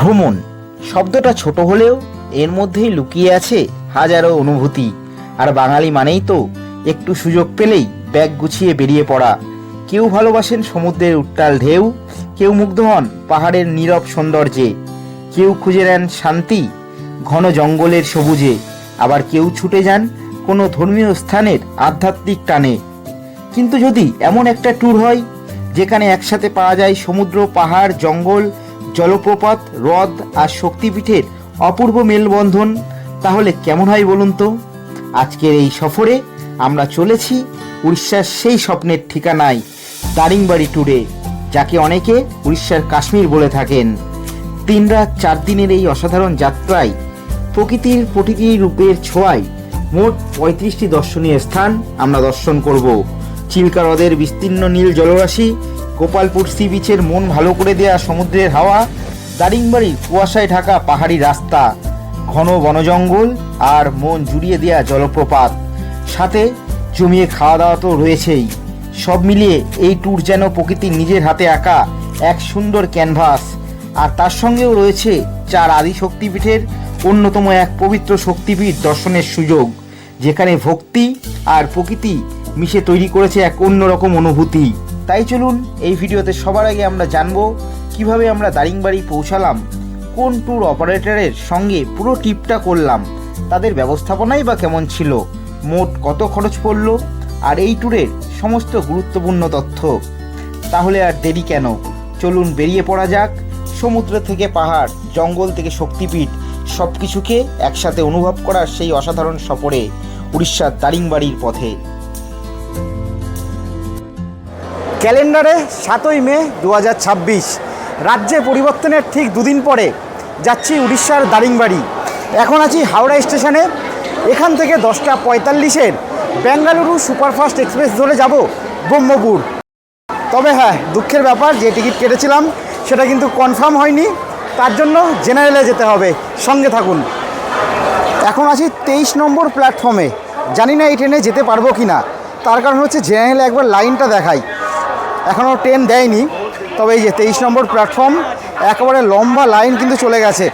ভ্রমণ শব্দটা ছোট হলেও এর মধ্যেই লুকিয়ে আছে হাজারো অনুভূতি। আর বাঙালি মানেই তো একটু সুযোগ পেলেই ব্যাগ গুছিয়ে বেরিয়ে পড়া। কেউ ভালোবাসেন সমুদ্রের উত্তাল ঢেউ, কেউ মুগ্ধ হন পাহাড়ের নীরব সৌন্দর্যে, কেউ খুঁজে নেন শান্তি ঘন জঙ্গলের সবুজে, আবার কেউ ছুটে যান কোনো ধর্মীয় স্থানের আধ্যাত্মিক টানে। কিন্তু যদি এমন একটা ট্যুর হয় যেখানে একসাথে পাওয়া যায় সমুদ্র, পাহাড়, জঙ্গল, জলপ্রপাত, হ্রদ আর শক্তিপীঠের অপূর্ব মেলবন্ধন, তাহলে কেমন হয় বলুন তো? আজকের এই সফরে আমরা চলেছি উড়িষ্যার সেই স্বপ্নের ঠিকানায়, দারিংবাড়ি ট্যুরে, যাকে অনেকে উড়িষ্যার কাশ্মীর বলে থাকেন। 3 রাত 4 দিনের এই অসাধারণ যাত্রায় প্রকৃতির প্রতিটি রূপের ছোঁয়ায় মোট 35টি দর্শনীয় স্থান আমরা দর্শন করব। চিল্কা হ্রদের বিস্তীর্ণ নীল জলরাশি, গোপালপুর সি বিচের মন ভালো করে দেয়া সমুদ্রের হাওয়া, দারিংবাড়ির কুয়াশায় ঢাকা পাহাড়ি রাস্তা, ঘন বনজঙ্গল আর মন জুড়িয়ে দেয়া জলপ্রপাত, সাথে জমিয়ে খাওয়া দাওয়া তো রয়েছেই। সব মিলিয়ে এই ট্যুর যেন প্রকৃতির নিজের হাতে আঁকা এক সুন্দর ক্যানভাস। আর তার সঙ্গেও রয়েছে 4 আদি শক্তিপীঠের অন্যতম এক পবিত্র শক্তিপীঠ দর্শনের সুযোগ, যেখানে ভক্তি আর প্রকৃতি মিশে তৈরি করেছে এক অন্যরকম অনুভূতি। তাই চলুন এই ভিডিওতে সবার আগে আমরা জানবো কিভাবে আমরা দারিংবাড়ি পৌঁছালাম, কোন ট্যুর অপারেটরের সঙ্গে পুরো ট্রিপটা করলাম, তাদের ব্যবস্থাপনাই বা কেমন ছিল, মোট কত খরচ পড়ল, আর এই ট্যুরের সমস্ত গুরুত্বপূর্ণ তথ্য। তাহলে আর দেরি কেন, চলুন বেরিয়ে পড়া যাক সমুদ্র থেকে পাহাড়, জঙ্গল থেকে শক্তিপীঠ, সব কিছুকে একসাথে অনুভব করার সেই অসাধারণ সফরে উড়িষ্যার দারিংবাড়ির পথে। ক্যালেন্ডারে 7ই মে 2026, রাজ্যে পরিবর্তনের ঠিক 2 দিন পরে যাচ্ছি উড়িষ্যার দারিংবাড়ি। এখন আছি হাওড়া স্টেশনে। এখান থেকে 10টা 45-এর বেঙ্গালুরু সুপারফাস্ট এক্সপ্রেস ধরে যাব ব্রহ্মপুর। তবে হ্যাঁ, দুঃখের ব্যাপার, যে টিকিট কেটেছিলাম সেটা কিন্তু কনফার্ম হয়নি, তার জন্য জেনারেলে যেতে হবে। সঙ্গে থাকুন। এখন আছি 23 নম্বর প্ল্যাটফর্মে। জানি না এই ট্রেনে যেতে পারবো কি না, তার কারণ হচ্ছে জেনারেলে একবার লাইনটা দেখাই। এখনও ট্রেন দেয়নি, তবে এই যে 23 নম্বর প্ল্যাটফর্ম, একেবারে লম্বা লাইন কিন্তু চলে গেছে।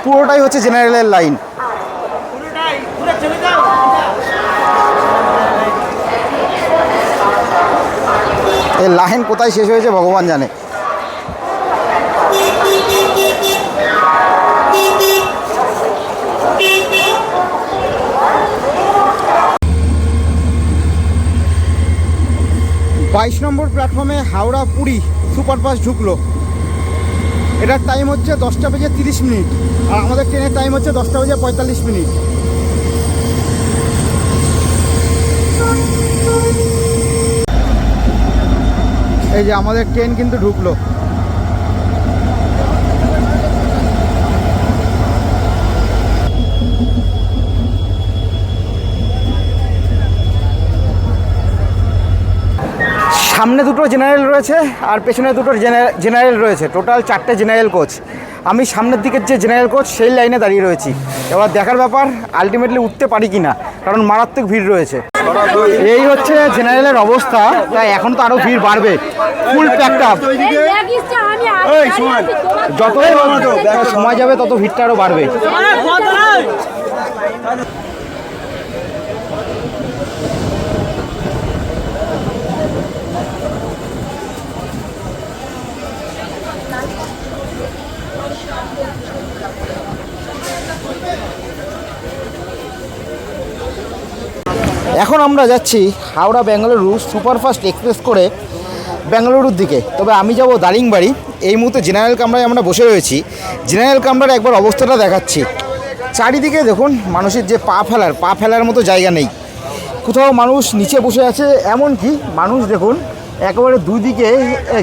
পুরোটাই হচ্ছে জেনারেলের লাইন। এই লাইন কোথায় শেষ হয়েছে ভগবান জানে। বাইশ নম্বর প্ল্যাটফর্মে হাওড়া পুরী সুপারফাস্ট ঢুকলো। এটার টাইম হচ্ছে 10টা বেজে 30 মিনিট, আর আমাদের ট্রেনের টাইম হচ্ছে 10টা বেজে 45 মিনিট। এই যে আমাদের ট্রেন কিন্তু ঢুকলো। সামনে দুটো জেনারেল রয়েছে আর পেছনে দুটো জেনারেল রয়েছে, টোটাল 4টে জেনারেল কোচ। আমি সামনের দিকের যে জেনারেল কোচ সেই লাইনে দাঁড়িয়ে রয়েছি। এবার দেখার ব্যাপার আলটিমেটলি উঠতে পারি কি না, কারণ মারাত্মক ভিড় রয়েছে। এই হচ্ছে জেনারেলের অবস্থা, তাই এখন তো আরও ভিড় বাড়বে। ফুল প্যাকড আপ। যতই সময় যাবে তত ভিড়টা আরও বাড়বে। এখন আমরা যাচ্ছি হাওড়া বেঙ্গালুরু সুপারফাস্ট এক্সপ্রেস করে বেঙ্গালুরুর দিকে। তবে আমি যাব দারিংবাড়ি। এই মুহূর্তে জেনারেল কামরায় আমরা বসে রয়েছি। জেনারেল কামরার একবার অবস্থাটা দেখাচ্ছি। চারিদিকে দেখুন, মানুষের যে পা ফেলার মতো জায়গা নেই। কোথাও মানুষ নিচে বসে আছে, এমনকি মানুষ দেখুন একেবারে 2 দিকে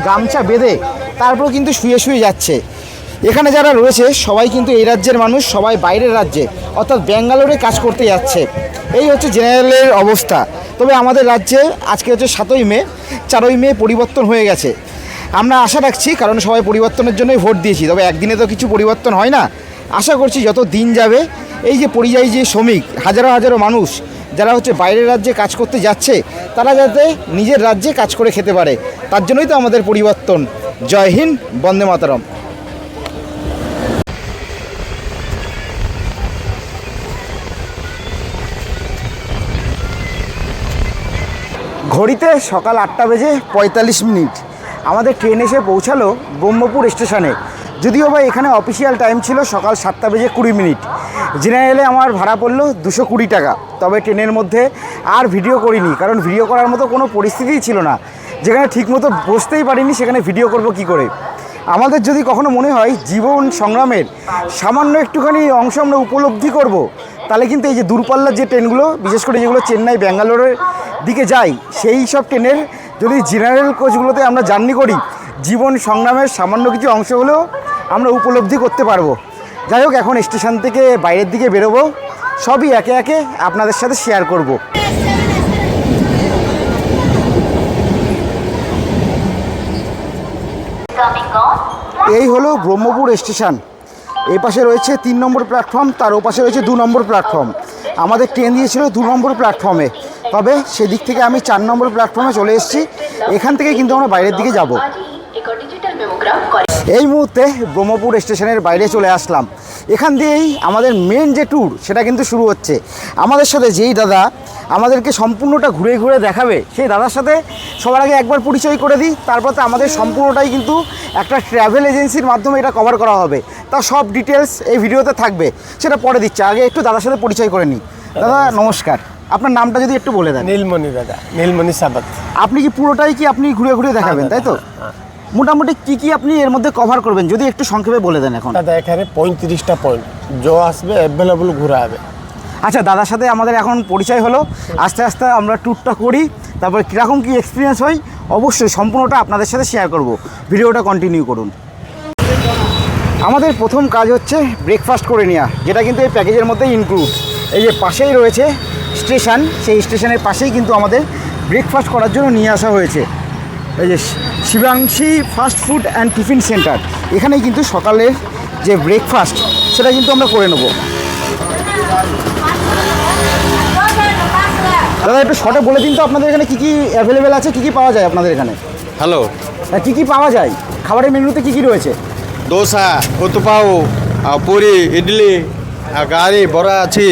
গামছা বেঁধে তারপরেও কিন্তু শুয়ে শুয়ে যাচ্ছে। এখানে যারা রয়েছে সবাই কিন্তু এই রাজ্যের মানুষ, সবাই বাইরের রাজ্যে অর্থাৎ ব্যাঙ্গালোরে কাজ করতে যাচ্ছে। এই হচ্ছে জেনারেলের অবস্থা। তবে আমাদের রাজ্যে আজকে হচ্ছে 7ই মে, 4ই মে পরিবর্তন হয়ে গেছে। আমরা আশা রাখছি, কারণ সবাই পরিবর্তনের জন্যই ভোট দিয়েছি, তবে একদিনে তো কিছু পরিবর্তন হয় না। আশা করছি যত দিন যাবে এই যে পরিযায়ী যে শ্রমিক, হাজারো হাজারো মানুষ যারা হচ্ছে বাইরের রাজ্যে কাজ করতে যাচ্ছে, তারা যাতে নিজের রাজ্যে কাজ করে খেতে পারে, তার জন্যই তো আমাদের পরিবর্তন। জয় হিন্দ, বন্দে মাতরম। ঘড়িতে সকাল 8টা বেজে 45 মিনিট আমাদের ট্রেন এসে পৌঁছালো ব্রহ্মপুর স্টেশনে। যদিও বা এখানে অফিসিয়াল টাইম ছিল সকাল 7টা বেজে 20 মিনিট। জেনারেলে আমার ভাড়া পড়লো 220 টাকা। তবে ট্রেনের মধ্যে আর ভিডিও করিনি, কারণ ভিডিও করার মতো কোনো পরিস্থিতিই ছিল না। যেখানে ঠিকমতো বসতেই পারিনি সেখানে ভিডিও করব কি করে। আমাদের যদি কখনো মনে হয় জীবন সংগ্রামের সামান্য একটুখানি অংশ আমরা উপলব্ধি করব, তাহলে কিন্তু এই যে দূরপাল্লার যে ট্রেনগুলো, বিশেষ করে যেগুলো চেন্নাই ব্যাঙ্গালোরের দিকে যায়, সেই সব ট্রেনের যদি জেনারেল কোচগুলোতে আমরা জার্নি করি, জীবন সংগ্রামের সামান্য কিছু অংশ হলেও আমরা উপলব্ধি করতে পারবো। যাই হোক, এখন স্টেশন থেকে বাইরের দিকে বেরোবো, সবই একে একে আপনাদের সাথে শেয়ার করব। এই হলো ব্রহ্মপুর স্টেশন। এই পাশে রয়েছে 3 নম্বর প্ল্যাটফর্ম, তার ও পাশে রয়েছে 2 নম্বর প্ল্যাটফর্ম। আমাদের ট্রেন দিয়েছিল 2 নম্বর প্ল্যাটফর্মে, তবে সেদিক থেকে আমি 4 নম্বর প্ল্যাটফর্মে চলে এসেছি। এখান থেকে কিন্তু আমরা বাইরের দিকে যাব। এই মুহূর্তে ব্রহ্মপুর স্টেশনের বাইরে চলে আসলাম। এখান দিয়েই আমাদের মেন যে ট্যুর সেটা কিন্তু শুরু হচ্ছে। আমাদের সাথে যেই দাদা আমাদেরকে সম্পূর্ণটা ঘুরে ঘুরে দেখাবে, সেই দাদার সাথে সবার আগে একবার পরিচয় করে দিই। তারপর তো আমাদের সম্পূর্ণটাই কিন্তু একটা ট্র্যাভেল এজেন্সির মাধ্যমে এটা কভার করা হবে। তা সব ডিটেলস এই ভিডিওতে থাকবে, সেটা পরে দিচ্ছে। আগে একটু দাদার সাথে পরিচয় করে নিই। দাদা নমস্কার, আপনার নামটা যদি একটু বলে দেন। নীলমণি দাদা, নীলমণি সাবাত। আপনি কি পুরোটাই কি আপনি ঘুরে ঘুরে দেখাবেন, তাই তো? মোটামুটি কি কি আপনি এর মধ্যে কভার করবেন যদি একটু সংক্ষেপে বলে দেন। এখন দাদা এখানে 35টা পয়েন্ট যো আসবে অ্যাভেলেবল ঘুরা হবে। আচ্ছা, দাদার সাথে আমাদের এখন পরিচয় হলো। আস্তে আস্তে আমরা ট্যুরটা করি, তারপরে কীরকম কী এক্সপিরিয়েন্স হয় অবশ্যই সম্পূর্ণটা আপনাদের সাথে শেয়ার করব। ভিডিওটা কন্টিনিউ করুন। আমাদের প্রথম কাজ হচ্ছে ব্রেকফাস্ট করে নেওয়া, যেটা কিন্তু এই প্যাকেজের মধ্যেই ইনক্লুড। এই যে পাশেই রয়েছে স্টেশন, সেই স্টেশনের পাশেই কিন্তু আমাদের ব্রেকফাস্ট করার জন্য নিয়ে আসা হয়েছে। এই যে Shivanshi fast food and tiffin centre, এখানেই কিন্তু সকালের যে ব্রেকফাস্ট সেটা কিন্তু আমরা করে নেব। দাদা একটু শর্টে বলে দিন তো আপনাদের এখানে কী কী অ্যাভেলেবেল আছে, কী কী পাওয়া যায় আপনাদের এখানে? হ্যালো, কী কী পাওয়া যায় খাবারের মেনুতে, কী কী রয়েছে? দোসা, উত্তপাও, পুরি, ইডলি, গাড়ি, বড়া আছে।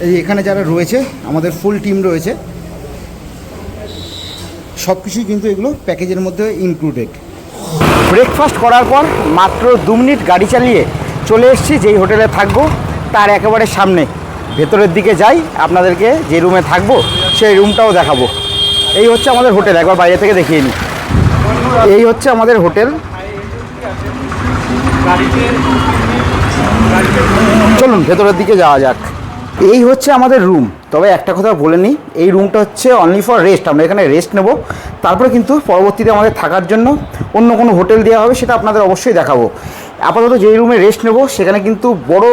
এই এখানে যারা রয়েছে আমাদের ফুল টিম রয়েছে, সব কিছুই কিন্তু এগুলো প্যাকেজের মধ্যে ইনক্লুডেড। ব্রেকফাস্ট করার পর মাত্র 2 মিনিট গাড়ি চালিয়ে চলে এসেছি যেই হোটেলে থাকবো তার একেবারে সামনে। ভেতরের দিকে যাই, আপনাদেরকে যে রুমে থাকবো সেই রুমটাও দেখাবো। এই হচ্ছে আমাদের হোটেল, একবার বাইরে থেকে দেখিয়ে নিই। এই হচ্ছে আমাদের হোটেল। চলুন ভেতরের দিকে যাওয়া যাক। এই হচ্ছে আমাদের রুম। তবে একটা কথা বলে নিই, এই রুমটা হচ্ছে অনলি ফর রেস্ট। আমরা এখানে রেস্ট নেব, তারপরে কিন্তু পরবর্তীতে আমাদের থাকার জন্য অন্য কোনো হোটেল দেওয়া হবে, সেটা আপনাদের অবশ্যই দেখাবো। আপাতত যেই রুমে রেস্ট নেব সেখানে কিন্তু বড়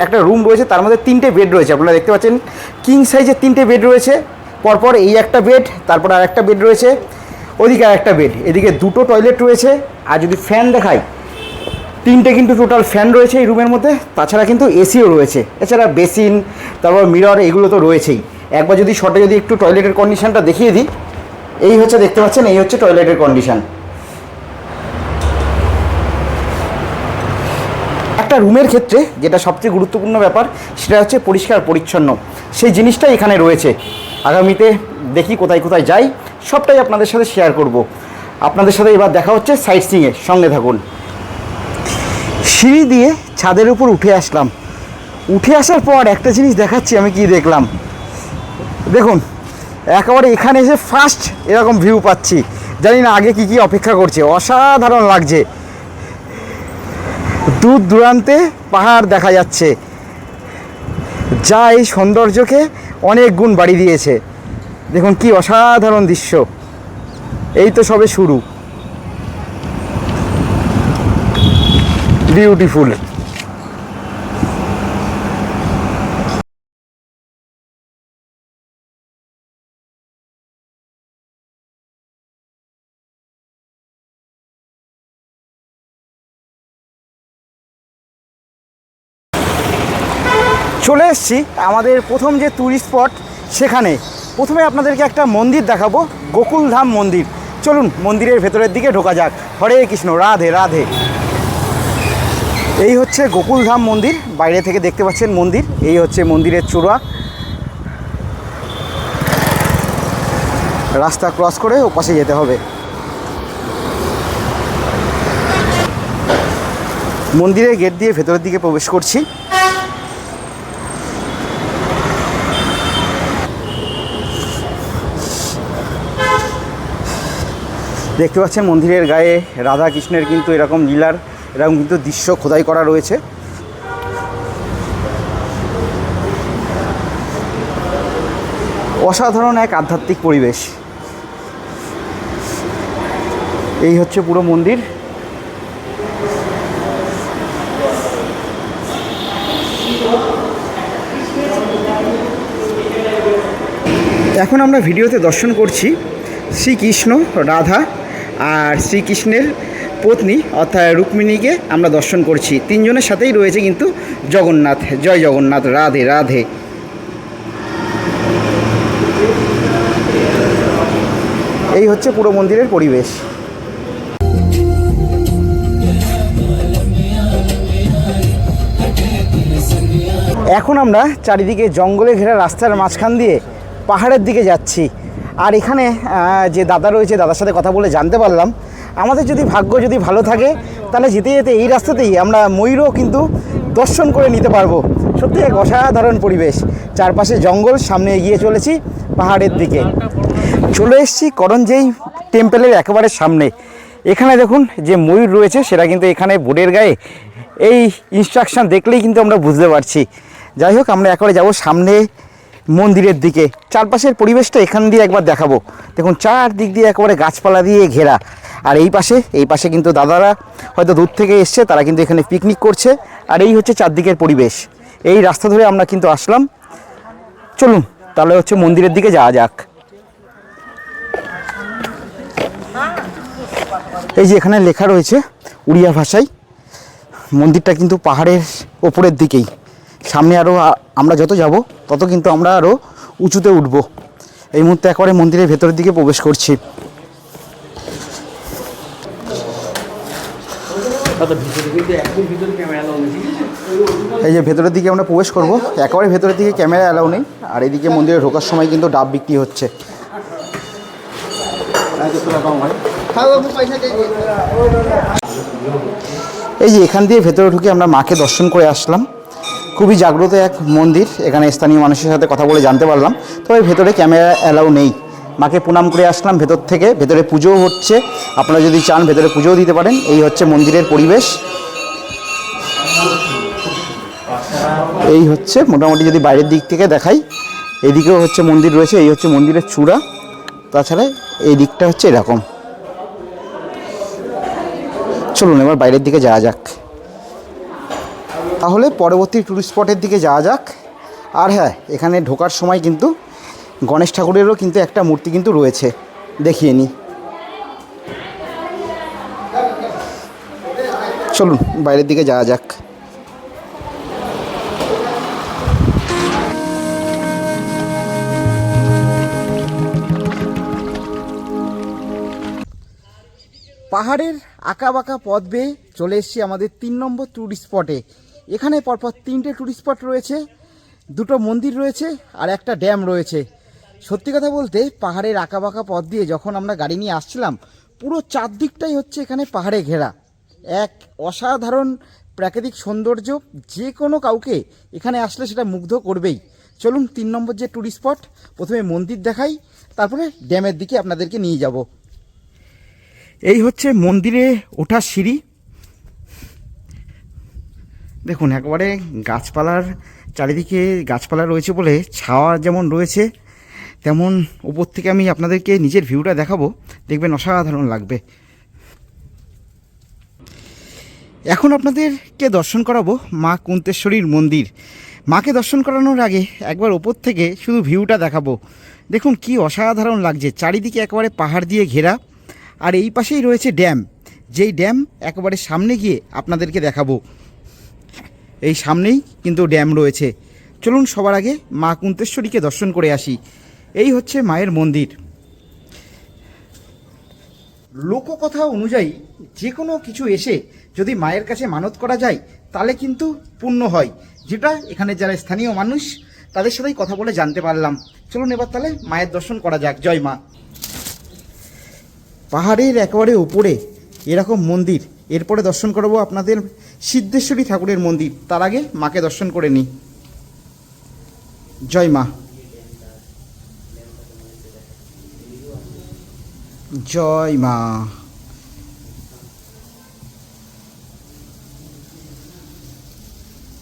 একটা রুম রয়েছে, তার মধ্যে 3টে বেড রয়েছে। আপনারা দেখতে পাচ্ছেন কিং সাইজের 3টে বেড রয়েছে। পরপর এই একটা বেড, তারপর আর একটা বেড রয়েছে, ওদিকে আর একটা বেড, এদিকে 2টো টয়লেট রয়েছে। আর যদি ফ্যান দেখাই, 3টে কিন্তু টোটাল ফ্যান রয়েছে এই রুমের মধ্যে। তাছাড়া কিন্তু এসিও রয়েছে, এছাড়া বেসিন, তারপর মিরর, এগুলো তো রয়েছেই। একবার যদি শর্টে যদি একটু টয়লেটের কন্ডিশনটা দেখিয়ে দিই, এই হচ্ছে দেখতে পাচ্ছেন, এই হচ্ছে টয়লেটের কন্ডিশন। একটা রুমের ক্ষেত্রে যেটা সবচেয়ে গুরুত্বপূর্ণ ব্যাপার সেটা হচ্ছে পরিষ্কার পরিচ্ছন্ন। সেই জিনিসটাই এখানে রয়েছে। আগামীতে দেখি কোথায় কোথায় যাই, সবটাই আপনাদের সাথে শেয়ার করব। আপনাদের সাথে এবার দেখা হচ্ছে সাইট সিইংয়ে, সঙ্গে থাকুন। সিঁড়ি দিয়ে ছাদের উপর উঠে আসলাম। উঠে আসার পর একটা জিনিস দেখাচ্ছি আমি কি দেখলাম। দেখুন, একেবারে এখানে এসে ফার্স্ট এরকম ভিউ পাচ্ছি। জানি না আগে কি কি অপেক্ষা করছে, অসাধারণ লাগছে। দূর দূরান্তে পাহাড় দেখা যাচ্ছে, যা এই সৌন্দর্যকে অনেক গুণ বাড়িয়ে দিয়েছে। দেখুন কি অসাধারণ দৃশ্য। এই তো সবে শুরু, বিউটিফুল। চলে এসেছি আমাদের প্রথম যে ট্যুরিস্ট স্পট সেখানে। প্রথমে আপনাদেরকে একটা মন্দির দেখাবো, গোকুলধাম মন্দির। চলুন মন্দিরের ভেতরের দিকে ঢোকা যাক। হরে কৃষ্ণ, রাধে রাধে। এই হচ্ছে গোকুলধাম মন্দির। বাইরে থেকে দেখতে পাচ্ছেন মন্দির, এই হচ্ছে মন্দিরের চূড়া। রাস্তা ক্রস করে ওপাশে যেতে হবে। মন্দিরের গেট দিয়ে ভেতরের দিকে প্রবেশ করছি। দেখতে পাচ্ছেন মন্দিরের গায়ে রাধা কৃষ্ণের কিন্তু এরকম লীলার এরকম কিন্তু দৃশ্য খোদাই করা রয়েছে। অসাধারণ এক আধ্যাত্মিক পরিবেশ। এই হচ্ছে পুরো মন্দির। এখন আমরা ভিডিওতে দর্শন করছি শ্রীকৃষ্ণ, রাধা আর শ্রীকৃষ্ণের পত্নী অর্থাৎ রুক্মিণীকে আমরা দর্শন করছি। তিনজনের সাথেই রয়েছে কিন্তু জগন্নাথ। জয় জগন্নাথ, রাধে রাধে। এই হচ্ছে পুরো মন্দিরের পরিবেশ। এখন আমরা চারিদিকে জঙ্গলে ঘেরা রাস্তার মাঝখান দিয়ে পাহাড়ের দিকে যাচ্ছি। আর এখানে যে দাদা রয়েছে, দাদার সাথে কথা বলে জানতে পারলাম আমাদের যদি ভাগ্য যদি ভালো থাকে তাহলে যেতে যেতে এই রাস্তাতেই আমরা ময়ূরও কিন্তু দর্শন করে নিতে পারবো। সত্যি এক অসাধারণ পরিবেশ, চারপাশে জঙ্গল, সামনে এগিয়ে চলেছি পাহাড়ের দিকে। চলে এসেছি করঞ্জেই টেম্পেলের একেবারে সামনে। এখানে দেখুন যে ময়ূর রয়েছে সেটা কিন্তু এখানে বোর্ডের গায়ে এই ইনস্ট্রাকশান দেখলেই কিন্তু আমরা বুঝতে পারছি। যাই হোক, আমরা একেবারে যাব সামনে মন্দিরের দিকে। চারপাশের পরিবেশটা এখান দিয়ে একবার দেখাবো। দেখুন চারদিক দিয়ে একেবারে গাছপালা দিয়ে ঘেরা। আর এই পাশে কিন্তু দাদারা হয়তো দূর থেকে এসছে, তারা কিন্তু এখানে পিকনিক করছে। আর এই হচ্ছে চারদিকের পরিবেশ। এই রাস্তা ধরে আমরা কিন্তু আসলাম। চলুন তাহলে হচ্ছে মন্দিরের দিকে যাওয়া যাক। এই যে এখানে লেখা রয়েছে উড়িয়া ভাষায়। মন্দিরটা কিন্তু পাহাড়ের ওপরের দিকেই। সামনে আরও আমরা যত যাব তত কিন্তু আমরা আরও উঁচুতে উঠব। এই মুহূর্তে একেবারে মন্দিরের ভেতরের দিকে প্রবেশ করছি। এই যে ভেতরের দিকে আমরা প্রবেশ করব, একেবারে ভেতরের দিকে ক্যামেরা অ্যালাউ নেই। আর এদিকে মন্দিরে ঢোকার সময় কিন্তু ডাব বিক্রি হচ্ছে। এই যে এখান দিয়ে ভেতরে ঢুকে আমরা মাকে দর্শন করে আসলাম। খুবই জাগ্রত এক মন্দির। এখানে স্থানীয় মানুষের সাথে কথা বলে জানতে পারলাম, তবে ভেতরে ক্যামেরা অ্যালাউ নেই। মাকে প্রণাম করে আসলাম ভেতর থেকে। ভেতরে পুজোও হচ্ছে, আপনারা যদি চান ভেতরে পুজোও দিতে পারেন। এই হচ্ছে মন্দিরের পরিবেশ। এই হচ্ছে মোটামুটি, যদি বাইরের দিক থেকে দেখাই, এদিকেও হচ্ছে মন্দির রয়েছে। এই হচ্ছে মন্দিরের চূড়া। তাছাড়া এই দিকটা হচ্ছে এরকম। চলুন এবার বাইরের দিকে যাওয়া যাক। তাহলে পরবর্তী টুরিস্ট স্পটের দিকে যাওয়া যাক। আর হ্যাঁ, এখানে ঢোকার সময় কিন্তু গণেশ ঠাকুরেরও কিন্তু একটা মূর্তি কিন্তু রয়েছে, দেখিয়ে নিই। চলুন বাইরের দিকে যাওয়া যাক। পাহাড়ের আঁকাবাঁকা পথ বেয়ে চলে এসেছি আমাদের 3 নম্বর ট্যুরিস্ট স্পটে। এখানে পরপর 3টে ট্যুরিস্ট স্পট রয়েছে, 2টো মন্দির রয়েছে আর একটা ড্যাম রয়েছে। সত্যি কথা বলতে পাহাড়ের আঁকাবাঁকা পথ দিয়ে যখন আমরা গাড়ি নিয়ে আসছিলাম, পুরো চারদিকটাই হচ্ছে এখানে পাহাড়ে ঘেরা। এক অসাধারণ প্রাকৃতিক সৌন্দর্য, যে কোনো কাউকে এখানে আসলে সেটা মুগ্ধ করবেই। চলুন 3 নম্বর যে ট্যুরিস্ট স্পট, প্রথমে মন্দির দেখাই, তারপরে ড্যামের দিকে আপনাদেরকে নিয়ে যাব। এই হচ্ছে মন্দিরে ওঠার সিঁড়ি। দেখুন একেবারে গাছপালার চারিদিকে গাছপালা রয়েছে বলে ছাওয়া যেমন রয়েছে, তেমন উপর থেকে আমি আপনাদেরকে নিচের ভিউটা দেখাবো, দেখবেন অসাধারণ লাগবে। এখন আপনাদেরকে দর্শন করাবো মা কুন্তেশ্বরীর মন্দির। মাকে দর্শন করানোর আগে একবার ওপর থেকে শুধু ভিউটা দেখাবো। দেখুন কি অসাধারণ লাগছে, চারিদিকে একেবারে পাহাড় দিয়ে ঘেরা। আর এই পাশেই রয়েছে ড্যাম, যেই ড্যাম একেবারে সামনে গিয়ে আপনাদেরকে দেখাবো। এই সামনেই কিন্তু ড্যাম রয়েছে। চলুন সবার আগে মা কুন্তেশ্বরীকে দর্শন করে আসি। এই হচ্ছে মায়ের মন্দির। লোককথা অনুযায়ী যে কোনো কিছু এসে যদি মায়ের কাছে মানত করা যায় তাহলে কিন্তু পূর্ণ হয়, যেটা এখানে যারা স্থানীয় মানুষ তাদের সাথেই কথা বলে জানতে পারলাম। চলুন এবার তাহলে মায়ের দর্শন করা যাক। জয় মা। পাহাড়ের একেবারে উপরে এরকম মন্দির। এরপরে দর্শন করব আপনাদের সিদ্ধেশ্বরী ঠাকুরের মন্দির। তার আগে মাকে দর্শন করে নিই। জয় মা, জয় মা।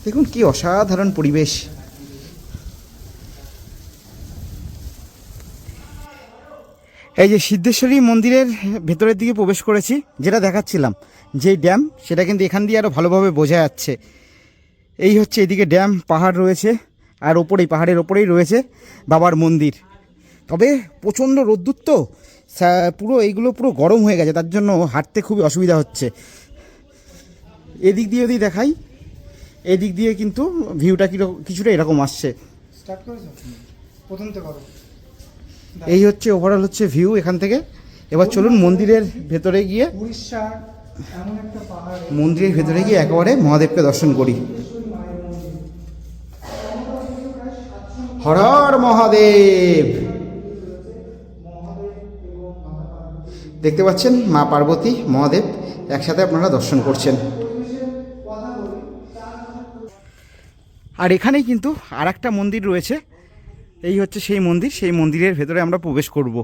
দেখুন কি অসাধারণ পরিবেশ। এই যে সিদ্ধেশ্বরী মন্দিরের ভেতরের দিকে প্রবেশ করেছি, যেটা দেখাচ্ছিলাম যে ড্যাম, সেটা কিন্তু এখান দিয়ে আরও ভালোভাবে বোঝা যাচ্ছে। এই হচ্ছে এদিকে ড্যাম, পাহাড় রয়েছে, আর ওপরেই পাহাড়ের ওপরেই রয়েছে বাবার মন্দির। তবে প্রচণ্ড রোদ্দুর তো, পুরো এইগুলো পুরো গরম হয়ে গেছে, তার জন্য হাঁটতে খুবই অসুবিধা হচ্ছে। এদিক দিয়ে যদি দেখাই, এদিক দিয়ে কিন্তু ভিউটা কিছুটা এরকম আসছে। এই হচ্ছে ওভারঅল হচ্ছে ভিউ এখান থেকে। এবার চলুন মন্দিরের ভেতরে গিয়ে, মন্দিরের ভেতরে গিয়ে একেবারে মহাদেবকে দর্শন করি। হর হর মহাদেব। দেখতে পাচ্ছেন মা পার্বতী, মহাদেব একসাথে আপনারা দর্শন করছেন। আর এখানেই কিন্তু আর একটা মন্দির রয়েছে। এই হচ্ছে সেই মন্দির, সেই মন্দিরের ভেতরে আমরা প্রবেশ করব।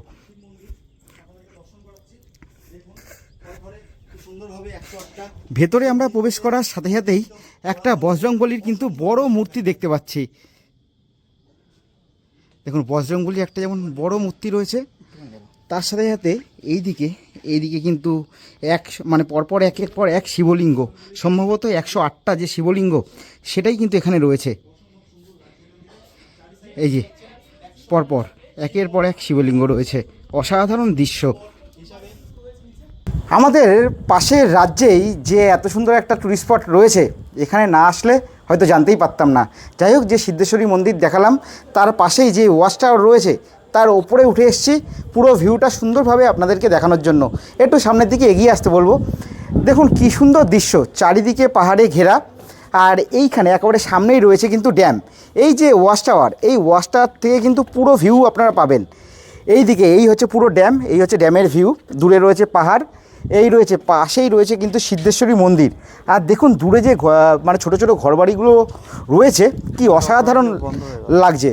ভেতরে আমরা প্রবেশ করার সাথে সাথেই একটা বজরংবলীর কিন্তু বড় মূর্তি দেখতে পাচ্ছি। দেখুন বজরংবলী একটা যেমন বড় মূর্তি রয়েছে, তার সাথে সাথে এইদিকে কিন্তু পরপর একের পর এক শিবলিঙ্গ, সম্ভবত 108টা যে শিবলিঙ্গ সেটাই কিন্তু এখানে রয়েছে। এই যে পরপর একের পর এক শিবলিঙ্গ রয়েছে, অসাধারণ দৃশ্য। আমাদের পাশের রাজ্যেই যে এত সুন্দর একটা টুরিস্ট স্পট রয়েছে, এখানে না আসলে হয়তো জানতেই পারতাম না। যাই হোক, যে সিদ্ধেশ্বরী মন্দির দেখালাম তার পাশেই যে ওয়াচ টাওয়ার রয়েছে, তার ওপরে উঠে এসেছি পুরো ভিউটা সুন্দরভাবে আপনাদেরকে দেখানোর জন্য। একটু সামনের দিকে এগিয়ে আসতে বলবো। দেখুন কি সুন্দর দৃশ্য, চারিদিকে পাহাড়ে ঘেরা, আর এইখানে একেবারে সামনেই রয়েছে কিন্তু ড্যাম। এই যে ওয়াচ টাওয়ার, এই ওয়াচ টাওয়ার থেকে কিন্তু পুরো ভিউ আপনারা পাবেন। এইদিকে এই হচ্ছে পুরো ড্যাম, এই হচ্ছে ড্যামের ভিউ। দূরে রয়েছে পাহাড়, এই রয়েছে পাশেই রয়েছে কিন্তু সিদ্ধেশ্বরী মন্দির। আর দেখুন দূরে যে ছোটো ছোটো ঘরবাড়িগুলো রয়েছে, কি অসাধারণ লাগছে।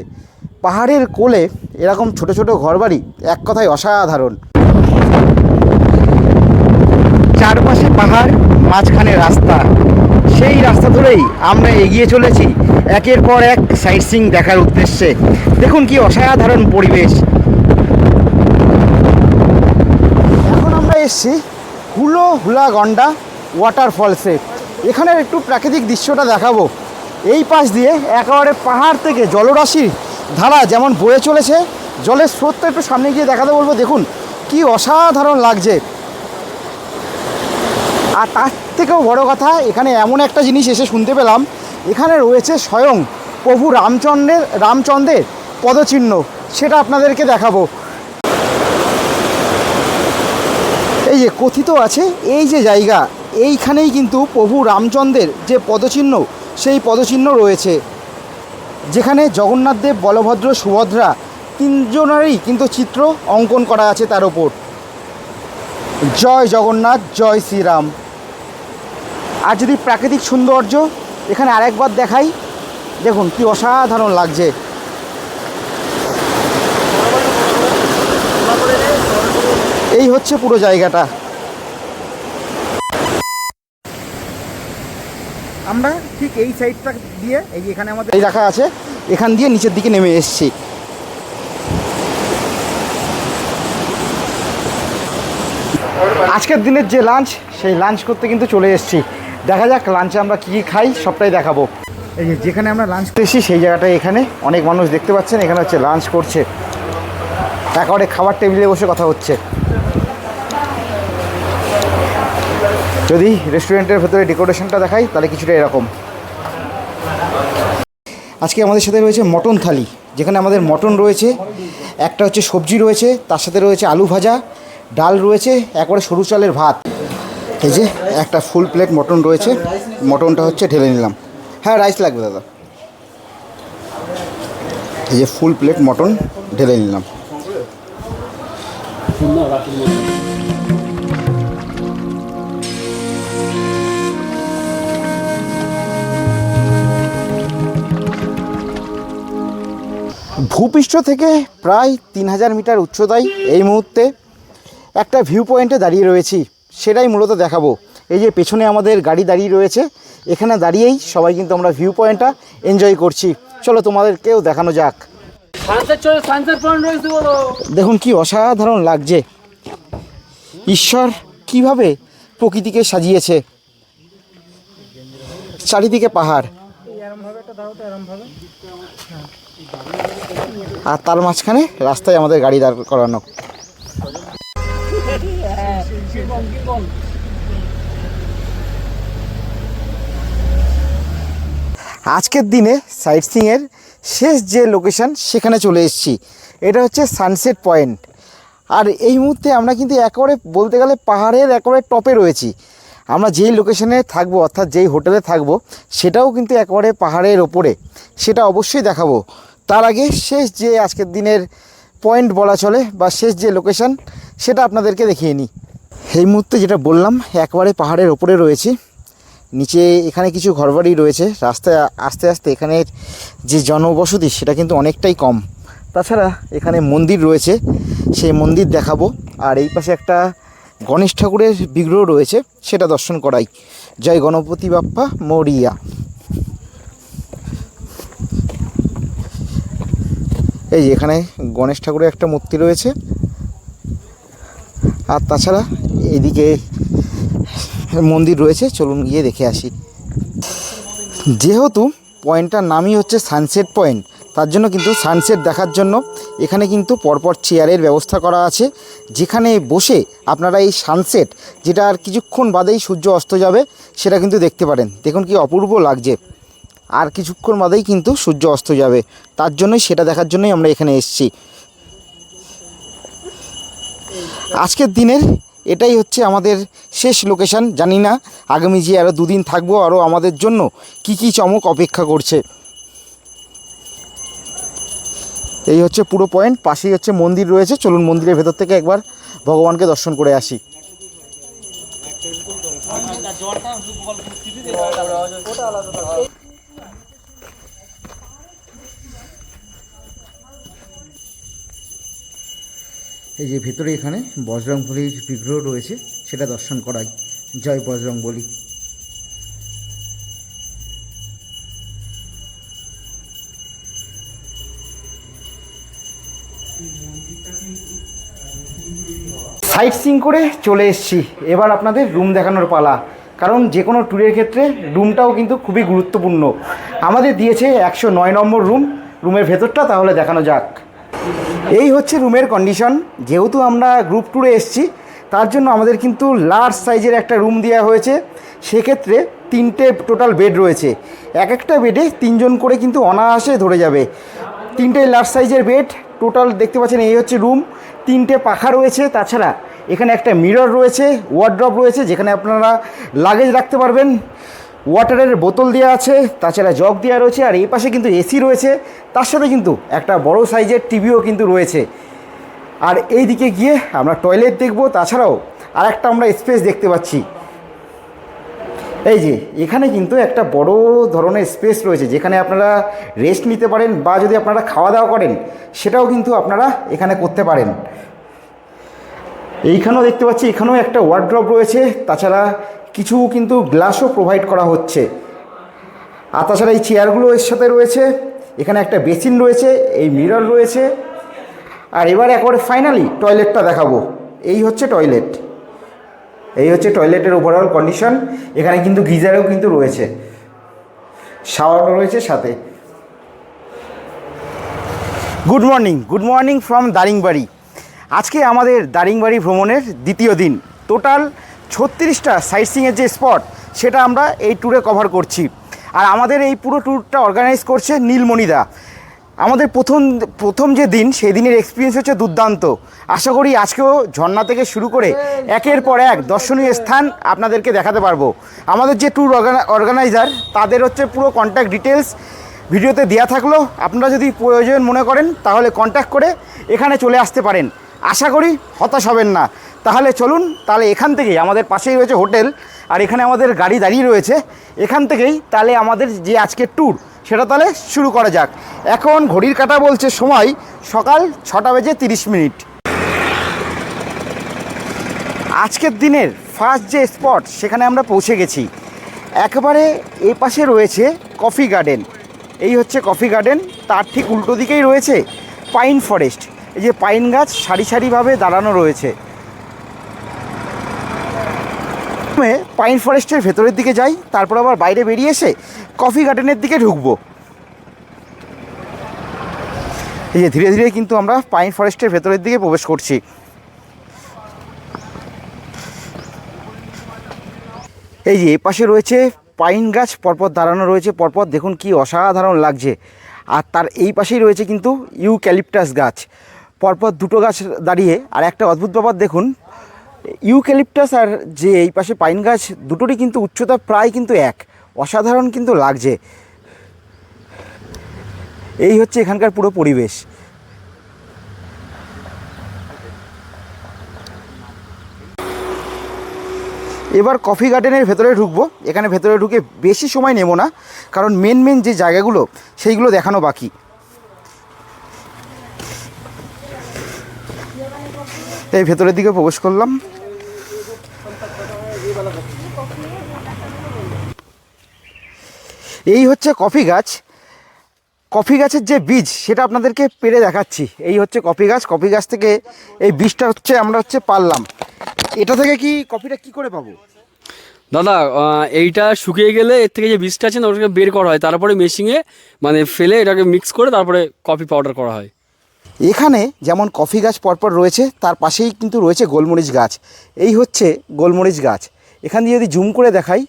পাহাড়ের কোলে এরকম ছোট ছোট ঘরবাড়ি, এক কথায় অসাধারণ। চারপাশে পাহাড়, মাঝখানে রাস্তা, সেই রাস্তা ধরেই আমরা এগিয়ে চলেছি একের পর এক সাইট সিইং দেখার উদ্দেশ্যে। দেখুন কি অসাধারণ পরিবেশ। এখন আমরা এসেছি হুলাগন্ডা ওয়াটারফলসে। এখানের একটু প্রাকৃতিক দৃশ্যটা দেখাবো। এই পাশ দিয়ে একেবারে পাহাড় থেকে জলরাশির ধারা যেমন বয়ে চলেছে, জলের স্রোতটা একটু সামনে গিয়ে দেখাতে বলবো। দেখুন কি অসাধারণ লাগছে। আর তার থেকেও বড় কথা, এখানে এমন একটা জিনিস এসে শুনতে পেলাম, এখানে রয়েছে স্বয়ং প্রভু রামচন্দ্রের পদচিহ্ন। সেটা আপনাদেরকে দেখাবো। এই যে কথিত আছে, এই যে জায়গা, এইখানেই কিন্তু প্রভু রামচন্দ্রের যে পদচিহ্ন, সেই পদচিহ্ন রয়েছে, যেখানে জগন্নাথদেব, বলভদ্র, সুভদ্রা তিনজনেরই কিন্তু চিত্র অঙ্কন করা আছে তার ওপর। জয় জগন্নাথ, জয় শ্রীরাম। আর যদি প্রাকৃতিক সৌন্দর্য এখানে আরেকবার দেখাই, দেখুন কি অসাধারণ লাগছে। এই হচ্ছে পুরো জায়গাটা। আমরা ঠিক এই সাইডটা দিয়ে, এই যে এখানে আমাদের এই রাখা আছে, এখান দিয়ে নিচের দিকে নেমে এসেছি। আজকের দিনের যে লাঞ্চ, সেই লাঞ্চ করতে কিন্তু চলে এসেছি। দেখা যাক লাঞ্চে আমরা কী কী খাই, সবটাই দেখাবো। এই যে যেখানে আমরা লাঞ্চ করেছি সেই জায়গাটায় এখানে অনেক মানুষ দেখতে পাচ্ছেন, এখানে হচ্ছে লাঞ্চ করছে, একেবারে খাবার টেবিলে বসে কথা হচ্ছে। যদি রেস্টুরেন্টের ভেতরে ডেকোরেশনটা দেখাই তাহলে কিছুটা এরকম। আজকে আমাদের সাথে রয়েছে মটন থালি, যেখানে আমাদের মটন রয়েছে, একটা হচ্ছে সবজি রয়েছে, তার সাথে রয়েছে আলু ভাজা, ডাল রয়েছে, একবারে সরু চালের ভাত। এই যে একটা ফুল প্লেট মটন রয়েছে, মটনটা হচ্ছে ঢেলে নিলাম। হ্যাঁ, রাইস লাগবে দাদা। এই যে ফুল প্লেট মটন ঢেলে নিলাম। ভূপৃষ্ঠ থেকে প্রায় 3000 মিটার উচ্চতায় এই মুহূর্তে একটা ভিউ পয়েন্টে দাঁড়িয়ে রয়েছি, সেটাই মূলত দেখাবো। এই যে পেছনে আমাদের গাড়ি দাঁড়িয়ে রয়েছে, এখানে দাঁড়িয়েই সবাই কিন্তু আমরা ভিউ পয়েন্টটা এনজয় করছি। চলো তোমাদেরকেও দেখানো যাক। দেখুন কি অসাধারণ লাগছে, ঈশ্বর কিভাবে প্রকৃতিকে সাজিয়েছে, চারিদিকে পাহাড় আর তার মাঝখানে রাস্তায় আমাদের গাড়ি দাঁড় করানো। আজকের দিনে সাইট সিইংয়ের শেষ যে লোকেশন সেখানে চলে এসেছি, এটা হচ্ছে সানসেট পয়েন্ট। আর এই মুহূর্তে আমরা কিন্তু একেবারে বলতে গেলে পাহাড়ের একেবারে টপে রয়েছি। আমরা যেই লোকেশনে থাকবো অর্থাৎ যেই হোটেলে থাকবো সেটাও কিন্তু একেবারে পাহাড়ের ওপরে, সেটা অবশ্যই দেখাবো। তার আগে শেষ যে আজকের দিনের পয়েন্ট বলা চলে বা শেষ যে লোকেশন সেটা আপনাদেরকে দেখিয়ে নিই। এই মুহূর্তে যেটা বললাম একেবারে পাহাড়ের ওপরে রয়েছি, নিচে এখানে কিছু ঘরবাড়ি রয়েছে, রাস্তায় আস্তে আস্তে এখানের যে জনবসতি সেটা কিন্তু অনেকটাই কম। তাছাড়া এখানে মন্দির রয়েছে, সেই মন্দির দেখাবো। আর এই পাশে একটা গণেশ ঠাকুরের বিগ্রহ রয়েছে, সেটা দর্শন করাই। জয় গণপতি বাপ্পা মরিয়া। এই যে এখানে গণেশ ঠাকুরের একটা মূর্তি রয়েছে। আর তাছাড়া এদিকে মন্দির রয়েছে, চলুন গিয়ে দেখে আসি। যেহেতু পয়েন্টটার নামই হচ্ছে সানসেট পয়েন্ট, তার জন্য কিন্তু সানসেট দেখার জন্য এখানে কিন্তু পরপর চেয়ারের ব্যবস্থা করা আছে, যেখানে বসে আপনারা এই সানসেট, যেটা আর কিছুক্ষণ বাদেই সূর্য অস্ত যাবে, সেটা কিন্তু দেখতে পারেন। দেখুন কি অপূর্ব লাগছে, আর কিছুক্ষণ বাদেই কিন্তু সূর্য অস্ত যাবে। তার জন্যই সেটা দেখার জন্যই আমরা এখানে এসেছি। আজকের দিনের এটাই হচ্ছে আমাদের শেষ লোকেশন। জানি না আগামী যে আরও দুদিন থাকবো আরও আমাদের জন্য কি কি চমক অপেক্ষা করছে। এই হচ্ছে পুরো পয়েন্ট, পাশেই হচ্ছে মন্দির রয়েছে। চলুন মন্দিরের ভেতর থেকে একবার ভগবানকে দর্শন করে আসি। এই যে ভেতরে এখানে বজরংবলীর বিগ্রহ রয়েছে, সেটা দর্শন করাই। জয় বজরংবলী। সাইট সিইং করে চলে এসেছি, এবার আপনাদের রুম দেখানোর পালা। কারণ যে কোনো ট্যুরের ক্ষেত্রে রুমটাও কিন্তু খুবই গুরুত্বপূর্ণ। আমাদের দিয়েছে 109 নম্বর রুম, রুমের ভেতরটা তাহলে দেখানো যাক। এই হচ্ছে রুমের কন্ডিশন। যেহেতু আমরা গ্রুপ ট্যুরে এসেছি তার জন্য আমাদের কিন্তু লার্জ সাইজের একটা রুম দেওয়া হয়েছে। সেক্ষেত্রে 3টে টোটাল বেড রয়েছে, এক একটা বেডে 3 জন করে কিন্তু অনায়াসে ধরে যাবে। 3টে লার্জ সাইজের বেড টোটাল দেখতে পাচ্ছেন। এই হচ্ছে রুম, 3টে পাখা রয়েছে। তাছাড়া এখানে একটা মিরর রয়েছে, ওয়ার্ড্রপ রয়েছে যেখানে আপনারা লাগেজ রাখতে পারবেন, ওয়াটারের বোতল দেওয়া আছে, তাছাড়া জগ দেওয়া রয়েছে। আর এই পাশে কিন্তু এসি রয়েছে, তার সাথে কিন্তু একটা বড় সাইজের টিভিও কিন্তু রয়েছে। আর এই দিকে গিয়ে আমরা টয়লেট দেখব, তাছাড়াও আর একটা আমরা স্পেস দেখতে পাচ্ছি। এই যে এখানে কিন্তু একটা বড় ধরনের স্পেস রয়েছে, যেখানে আপনারা রেস্ট নিতে পারেন বা যদি আপনারা খাওয়া দাওয়া করেন সেটাও কিন্তু আপনারা এখানে করতে পারেন। এইখানেও দেখতে পাচ্ছি, এখানেও একটা ওয়ার্ড্রপ রয়েছে, তাছাড়া কিছু কিন্তু গ্লাসও প্রোভাইড করা হচ্ছে। আর তাছাড়া এই চেয়ারগুলো এর সাথে রয়েছে, এখানে একটা বেসিন রয়েছে, এই মিরর রয়েছে। আর এবার একেবারে ফাইনালি টয়লেটটা দেখাবো। এই হচ্ছে টয়লেট, এই হচ্ছে টয়লেটের ওভারঅল কন্ডিশন। এখানে কিন্তু গিজারও কিন্তু রয়েছে, শাওয়ারও রয়েছে সাথে। Good morning from Daringbadi. আজকে আমাদের দারিংবাড়ি ভ্রমণের দ্বিতীয় দিন। টোটাল 36টা সাইট সিইংয়ের যে স্পট সেটা আমরা এই ট্যুরে কভার করছি। আর আমাদের এই পুরো ট্যুরটা অর্গানাইজ করছে নীলমণিদা। আমাদের প্রথম যে দিন সেই দিনের এক্সপিরিয়েন্স হচ্ছে দুর্দান্ত। আশা করি আজকেও ঝর্ণা থেকে শুরু করে একের পর এক দর্শনীয় স্থান আপনাদেরকে দেখাতে পারবো। আমাদের যে ট্যুর অর্গানাইজার তাদের হচ্ছে পুরো কন্ট্যাক্ট ডিটেলস ভিডিওতে দেওয়া থাকলো। আপনারা যদি প্রয়োজন মনে করেন তাহলে কন্ট্যাক্ট করে এখানে চলে আসতে পারেন। আশা করি হতাশ হবেন না। তাহলে চলুন, তাহলে এখান থেকেই আমাদের পাশেই রয়েছে হোটেল, আর এখানে আমাদের গাড়ি দাঁড়িয়ে রয়েছে। এখান থেকেই তাহলে আমাদের যে আজকের ট্যুর সেটা তাহলে শুরু করা যাক। এখন ঘড়ির কাঁটা বলছে সময় সকাল 6:30। আজকের দিনের ফার্স্ট যে স্পট সেখানে আমরা পৌঁছে গেছি। একেবারে এ পাশে রয়েছে কফি গার্ডেন, এই হচ্ছে কফি গার্ডেন, তার ঠিক উল্টো দিকেই রয়েছে পাইন ফরেস্ট। এই যে পাইন গাছ সারি সারিভাবে দাঁড়ানো রয়েছে। পাইন ফরেস্টের ভেতরের দিকে যাই, তারপর আবার বাইরে বেরিয়ে এসে কফি গার্ডেনের দিকে ঢুকবো। এই যে ধীরে ধীরে কিন্তু আমরা পাইন ফরেস্টের ভেতরের দিকে প্রবেশ করছি। এই যে এই পাশে রয়েছে পাইন গাছ পরপর দাঁড়ানো রয়েছে, পরপর দেখুন কি অসাধারণ লাগছে। আর তার এই পাশেই রয়েছে কিন্তু ইউক্যালিপটাস গাছ, পরপর দুটো গাছ দাঁড়িয়ে। আর একটা অদ্ভুত ব্যাপার দেখুন, ইউক্যালিপটাস আর যে এই পাশে পাইন গাছ দুটোরই কিন্তু উচ্চতা প্রায় কিন্তু এক, অসাধারণ কিন্তু লাগছে। এই হচ্ছে এখানকার পুরো পরিবেশ। এবার কফি গার্ডেনের ভেতরে ঢুকবো। এখানে ভেতরে ঢুকে বেশি সময় নেব না, কারণ মেন যে জায়গাগুলো সেইগুলো দেখানো বাকি। এই ভেতরের দিকে প্রবেশ করলাম। এই হচ্ছে কফি গাছ। কফি গাছের যে বীজ সেটা আপনাদেরকে পেরে দেখাচ্ছি। এই হচ্ছে কফি গাছ, কফি গাছ থেকে এই বীজটা আমরা পারলাম। এটা থেকে কি কফিটা কি করে পাবো দাদা? এইটা শুকিয়ে গেলে এর থেকে যে বীজটা আছে না ওটাকে বের করা হয়, তারপরে মেশিনে মানে ফেলে এটাকে মিক্স করে তারপরে কফি পাউডার করা হয়। এখানে যেমন কফি গাছ পরপর রয়েছে, তার পাশেই কিন্তু রয়েছে গোলমরিচ গাছ। এই হচ্ছে গোলমরিচ গাছ। এখান দিয়ে যদি জুম করে দেখাই,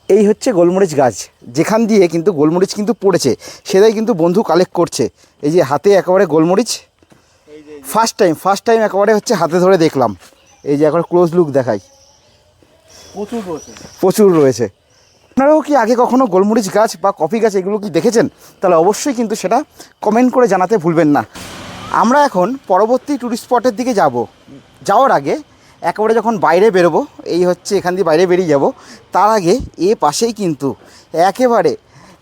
এই হচ্ছে গোলমরিচ গাছ, যেখান দিয়ে কিন্তু গোলমরিচ কিন্তু পড়েছে, সেটাই কিন্তু বন্ধু কালেক্ট করছে। এই যে হাতে একেবারে গোলমরিচ ফার্স্ট টাইম একেবারে হচ্ছে হাতে ধরে দেখলাম। এই যে একবার ক্লোজ লুক দেখাই, প্রচুর রয়েছে। আপনারাও কি আগে কখনো গোলমরিচ গাছ বা কফি গাছ এগুলো কি দেখেছেন? তাহলে অবশ্যই কিন্তু সেটা কমেন্ট করে জানাতে ভুলবেন না। আমরা এখন পরবর্তী টুরিস্ট স্পটের দিকে যাওয়ার আগে একেবারে যখন বাইরে বেরোবো, এই হচ্ছে এখান দিয়ে বাইরে বেরিয়ে যাব, তার আগে এ পাশেই কিন্তু একেবারে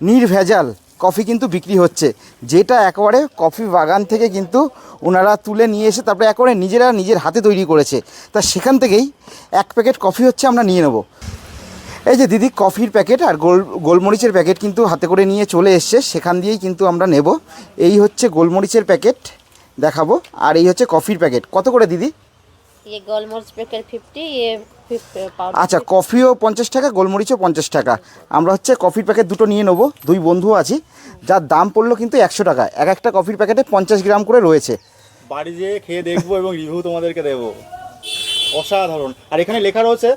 নির্ভেজাল কফি কিন্তু বিক্রি হচ্ছে, যেটা একেবারে কফি বাগান থেকে কিন্তু ওনারা তুলে নিয়ে এসে তারপরে একেবারে নিজের হাতে তৈরি করেছে। তা সেখান থেকেই এক প্যাকেট কফি আমরা নিয়ে নেব। এই যে দিদি কফির প্যাকেট আর গোলমরিচের প্যাকেট কিন্তু হাতে করে নিয়ে চলে এসছে, সেখান দিয়েই কিন্তু আমরা নেব। এই হচ্ছে গোলমরিচের প্যাকেট দেখাবো, আর এই হচ্ছে কফির প্যাকেট। কত করে দিদি? ये गोलमरिच पैकेट 50, ये 50 पाउडर। আচ্ছা, কফিও 50 টাকা, গোলমরিচও 50 টাকা। আমরা হচ্ছে কফির প্যাকেট দুটো নিয়ে নেবো, দুই বন্ধু আছি, যার দাম পড়লো কিন্তু 100 টাকা। এক একটা কফির প্যাকেটে 50 গ্রাম করে রয়েছে। বাড়ি যেয়ে খেয়ে দেখবো এবং রিভিউ তোমাদেরকে দেবো। অসাধারণ। আর এখানে লেখা রয়েছে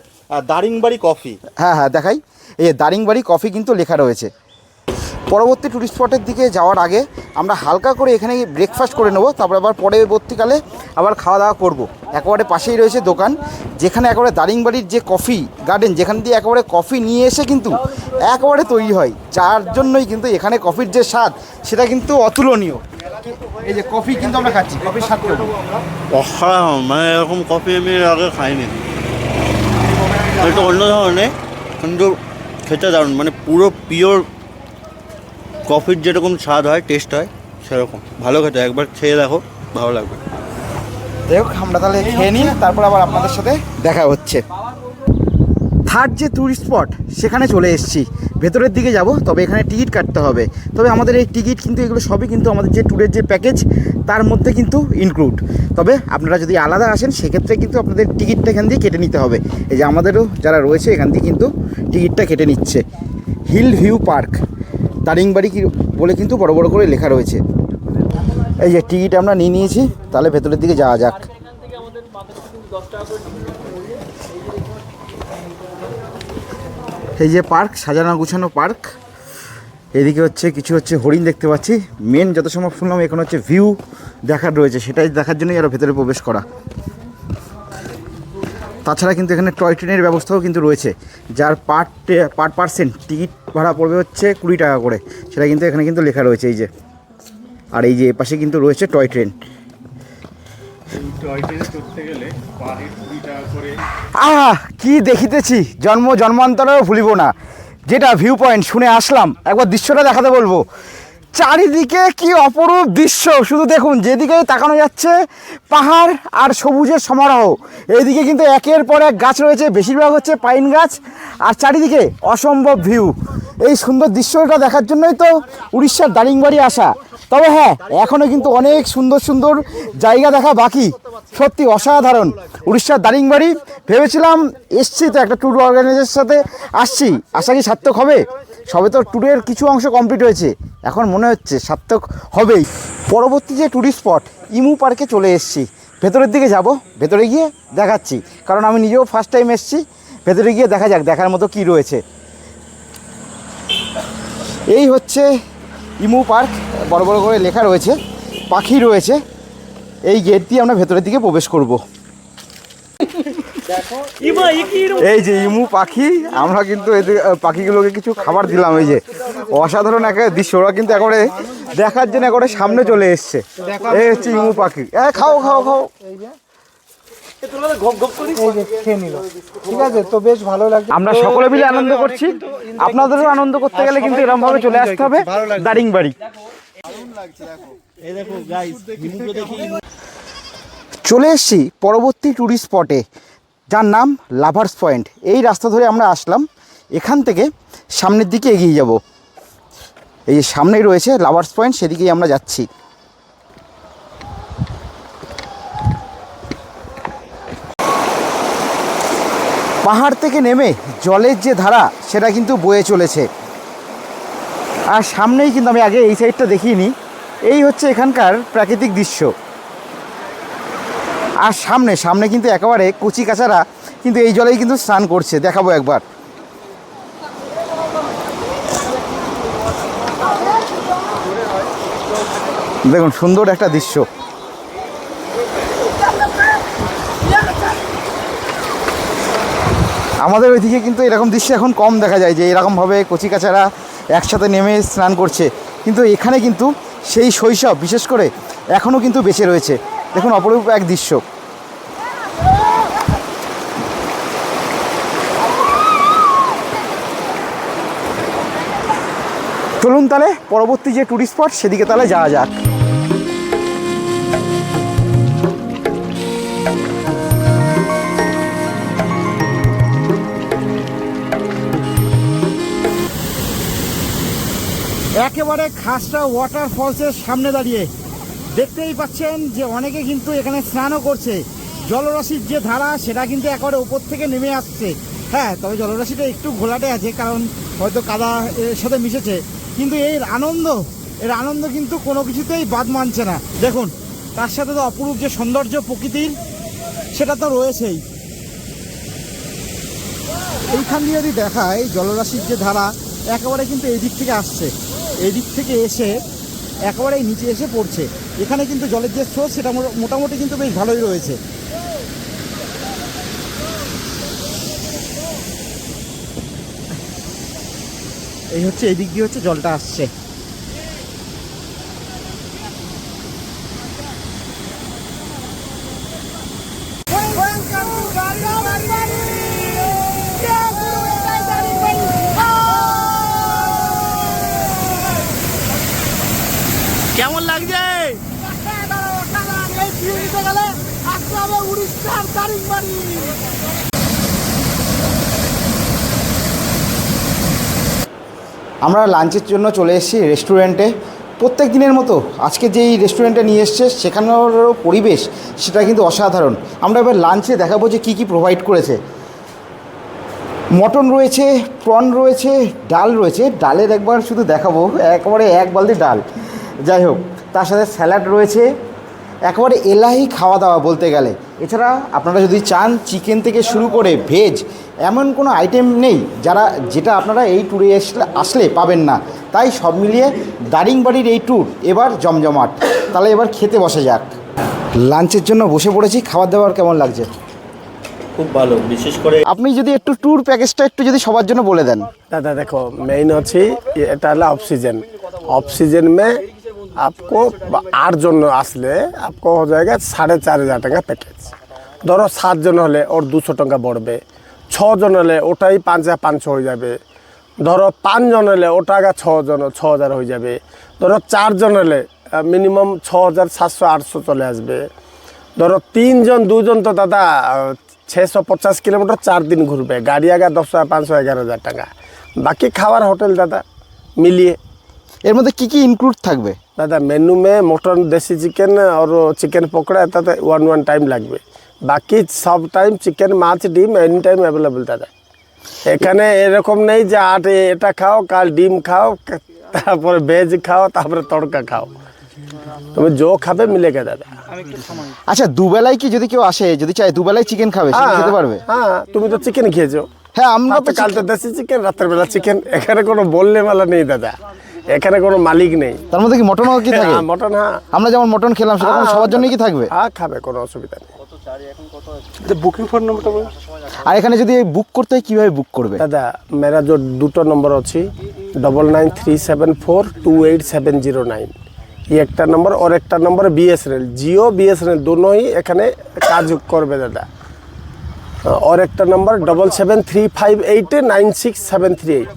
দারিংবাড়ি কফি। হ্যাঁ দেখাই, এই দারিংবাড়ি কফি কিন্তু লেখা রয়েছে। পরবর্তী টুরিস্ট স্পটের দিকে যাওয়ার আগে আমরা হালকা করে এখানে ব্রেকফাস্ট করে নেবো, তারপর আবার পরবর্তীকালে আবার খাওয়া দাওয়া করবো। একেবারে পাশেই রয়েছে দোকান, যেখানে একেবারে দারিংবাড়ির যে কফি গার্ডেন, যেখান দিয়ে একেবারে কফি নিয়ে এসে কিন্তু একেবারে তৈরি হয়, যার জন্যই কিন্তু এখানে কফির যে স্বাদ সেটা কিন্তু অতুলনীয়। এই যে কফি কিন্তু আমরা খাচ্ছি, কফির স্বাদ করবো। অসাধারণ, মানে এরকম কফি আমি এর আগে খাইনি। একটু অন্য ধরনের, কিন্তু খেতে দারুণ, মানে পুরো পিওর কফির যেরকম স্বাদ হয়, টেস্ট হয়, সেরকম ভালো খেতে। একবার খেয়ে দেখো, ভালো লাগবে। যাই হোক, আমরা তাহলে খেয়ে নিই, তারপর আবার আপনাদের সাথে দেখা হচ্ছে। থার্ড যে ট্যুরিস্ট স্পট সেখানে চলে এসেছি। ভেতরের দিকে যাব, তবে এখানে টিকিট কাটতে হবে। তবে আমাদের এই টিকিট কিন্তু এগুলো সবই কিন্তু আমাদের যে ট্যুরের যে প্যাকেজ তার মধ্যে কিন্তু ইনক্লুড। তবে আপনারা যদি আলাদা আসেন সেক্ষেত্রে কিন্তু আপনাদের টিকিটটা এখান দিয়ে কেটে নিতে হবে। এই যে আমাদেরও যারা রয়েছে এখান দিয়ে কিন্তু টিকিটটা কেটে নিচ্ছে। হিল ভিউ পার্ক দারিংবাড়ি বলে কিন্তু বড় বড় করে লেখা রয়েছে। এই যে টিকিট আমরা নিয়ে নিয়েছি, তাহলে ভেতরের দিকে যাওয়া যাক। এই যে পার্ক, সাজানো গুছানো পার্ক। এদিকে হচ্ছে কিছু হরিণ দেখতে পাচ্ছি। মেন যত সম্ভব শুনলাম এখানে হচ্ছে ভিউ দেখার রয়েছে, সেটাই দেখার জন্যই আরও ভেতরে প্রবেশ করা। তাছাড়া কিন্তু এখানে টয় ট্রেনের ব্যবস্থাও কিন্তু রয়েছে, যার পার পার্সেন্ট টিকিট ভাড়া পড়বে হচ্ছে 20 টাকা করে, সেটা কিন্তু এখানে কিন্তু লেখা রয়েছে। এই যে, আর এই যে এপাশে কিন্তু রয়েছে টয় ট্রেন। কি দেখিতেছি, জন্মান্তরেও ভুলিব না। যেটা ভিউ পয়েন্ট শুনে আসলাম, একবার দৃশ্যটা দেখাতে বলবো। চারিদিকে কি অপরূপ দৃশ্য, শুধু দেখুন, যেদিকে তাকানো যাচ্ছে পাহাড় আর সবুজের সমারোহ। এইদিকে কিন্তু একের পর এক গাছ রয়েছে, বেশিরভাগ হচ্ছে পাইন গাছ, আর চারিদিকে অসম্ভব ভিউ। এই সুন্দর দৃশ্যটা দেখার জন্যই তো উড়িষ্যার দারিংবাড়ি আসা। তবে হ্যাঁ, এখনও কিন্তু অনেক সুন্দর সুন্দর জায়গা দেখা বাকি, সত্যি অসাধারণ উড়িষ্যার দারিংবাড়ি। ভেবেছিলাম এসছি তো একটা ট্যুর অর্গানাইজারের সাথে আসছি, আশা কি সার্থক হবে? সবে তো ট্যুরের কিছু অংশ কমপ্লিট হয়েছে, এখন মনে হচ্ছে সার্থক হবেই। পরবর্তী যে ট্যুরিস্ট স্পট ইমু পার্কে চলে এসেছি, ভেতরের দিকে যাব, ভেতরে গিয়ে দেখাচ্ছি, কারণ আমি নিজেও ফার্স্ট টাইম এসেছি। ভেতরে গিয়ে দেখা যাক দেখার মতো কি রয়েছে। এই হচ্ছে ইমু পার্ক, বড় বড় করে লেখা রয়েছে, পাখি রয়েছে। এই গেট দিয়ে আমরা ভেতরের দিকে প্রবেশ করব। এই যে ইমু পাখি, আমরা কিন্তু এদের পাখিগুলোকে কিছু খাবার দিলাম। এই যে অসাধারণ একটা দৃশ্য, ওরা কিন্তু একেবারে দেখার জন্য একেবারে সামনে চলে এসছে। এই হচ্ছে ইমু পাখি, খাও খাও খাও। ঠিক আছে, তো বেশ ভালো লাগছে। আমরা সকলে মিলে আনন্দ করছি, আপনাদেরও আনন্দ করতে গেলে কিন্তু এরকম ভাবে চলে আসতে হবে দারিংবাড়ি। চলে এসছি পরবর্তী ট্যুরিস্ট স্পটে, যার নাম লাভার্স পয়েন্ট। এই রাস্তা ধরে আমরা আসলাম, এখান থেকে সামনের দিকে এগিয়ে যাব। এই যে সামনেই রয়েছে লাভার্স পয়েন্ট, সেদিকেই আমরা যাচ্ছি। পাহাড় থেকে নেমে জলের যে ধারা সেটা কিন্তু বয়ে চলেছে, আর সামনেই কিন্তু, আমি আগে এই সাইডটা দেখিনি, এই হচ্ছে এখানকার প্রাকৃতিক দৃশ্য। আর সামনে সামনে কিন্তু একেবারে কচি কাচারা কিন্তু এই জলেই কিন্তু স্নান করছে, দেখাবো একবার। দেখুন সুন্দর একটা দৃশ্য। আমাদের ওইদিকে কিন্তু এরকম দৃশ্য এখন কম দেখা যায়, যে এরকমভাবে কচিকাচারা একসাথে নেমে স্নান করছে, কিন্তু এখানে কিন্তু সেই শৈশব বিশেষ করে এখনও কিন্তু বেঁচে রয়েছে। দেখুন অপরূপ এক দৃশ্য। চলুন তাহলে পরবর্তী যে টুরিস্ট স্পট সেদিকে তাহলে যাওয়া যাক। একেবারে খাসটা ওয়াটারফলসের সামনে দাঁড়িয়ে দেখতেই পাচ্ছেন যে অনেকে কিন্তু এখানে স্নানও করছে। জলরাশির যে ধারা সেটা কিন্তু একেবারে ওপর থেকে নেমে আসছে। হ্যাঁ, তবে জলরাশিটা একটু ঘোলাটে আছে, কারণ হয়তো কাদা এর সাথে মিশেছে, কিন্তু এর আনন্দ কিন্তু কোনো কিছুতেই বাদ মানছে না। দেখুন, তার সাথে তো অপরূপ যে সৌন্দর্য প্রকৃতির সেটা তো রয়েছেই। এইখান দিয়ে যদি দেখায়, জলরাশির যে ধারা একেবারে কিন্তু এই দিক থেকে আসছে, এই দিক থেকে এসে একেবারে নিচে এসে পড়ছে। এখানে কিন্তু জলের যে স্রোত সেটা মোটামুটি কিন্তু বেশ ভালোই রয়েছে। এই হচ্ছে এই দিক দিয়ে হচ্ছে জলটা আসছে। কেমন লাগছে? আমরা লাঞ্চের জন্য চলে এসেছি রেস্টুরেন্টে। প্রত্যেক দিনের মতো আজকে যেই রেস্টুরেন্টে নিয়ে এসছে সেখানেরও পরিবেশ সেটা কিন্তু অসাধারণ। আমরা এবার লাঞ্চে দেখাবো যে কী কী প্রোভাইড করেছে। মটন রয়েছে, প্রন রয়েছে, ডাল রয়েছে। ডালের একবার শুধু দেখাবো, একেবারে এক বালতি ডাল। যাই হোক, তার সাথে স্যালাড রয়েছে, একেবারে এলাহি খাওয়া দাওয়া বলতে গেলে। এছাড়া আপনারা যদি চান, চিকেন থেকে শুরু করে ভেজ এমন কোনো আইটেম নেই যেটা আপনারা এই ট্যুরে আসলে পাবেন না। তাই সব মিলিয়ে দারিংবাড়ির এই ট্যুর এবার জমজমাট। তাহলে এবার খেতে বসে যাক। লাঞ্চের জন্য বসে পড়েছি। খাবার দাবার কেমন লাগছে? খুব ভালো, বিশেষ করে আপনি যদি একটু ট্যুর প্যাকেজটা একটু যদি সবার জন্য বলে দেন। दादा देखो मेन अच्छी এটা হলো ऑफ सीजन में आपको 8 জন আসলে आपको हो जाएगा 4,500 টাকা প্যাকেজ। ধরো 7 জন হলে ওর 200 টাকা পড়বে, 6 জন হলে ওটাই 5,500 হয়ে যাবে, ধরো 5 জন এলে ওটা আগে 6,000 হয়ে যাবে। ধরো 4 জন এলে মিনিমাম 6,700-800 চলে আসবে। ধরো 3 জন 2 জন তো দাদা 650 কিলোমিটার 4 দিন ঘুরবে, গাড়ি আগে 10,000, 500, 11,000 টাকা, বাকি খাবার হোটেল দাদা मिलिए। এর মধ্যে কি কি ইনক্লুড থাকবে? दादा मेनू में मटन, देसी चिकन और चिकन पकड़ा था तो वन टाइम लगे, बाकी सब टाइम चिकन माछ डिम एनी टाइम अवेलेबल दादा। এখানে এরকম নেই যে আট এটা খাও কাল ডিম খাও তারপরে ভেজ খাও তারপরে তড়কা খাও, তুমি जो খাবে মিলেগা দাদা। আচ্ছা দুবেলায় কি যদি কেউ আসে যদি চায় দুবেলায় চিকেন খাবে সে কি খেতে পারবে? হ্যাঁ তুমি তো চিকেন খেয়েছো। হ্যাঁ আমরা তো কাল তো দেশি চিকেন, রাতের বেলা চিকেন, এখানে কোনো বললে মেলা নেই দাদা, এখানে কোনো মালিক নেই। তার মধ্যে কি মটনও কি থাকে? মটন, হ্যাঁ আমরা যেমন মটন খেলাম সেরকম সবার জন্যই কি থাকবে? হ্যাঁ খাবে, কোনো অসুবিধা নেই। বুকিং ফোন নম্বরটা বলুন। আর এখানে যদি বুক করতে হয় কিভাবে বুক করবে? দাদা मेरा जो দুটো নম্বর আছে 9937428709, ये একটা নম্বর और একটা নম্বর BSNL, जियो BSNL दोनों ही এখানে কাজ করবে দাদা। और একটা নম্বর 7735896738।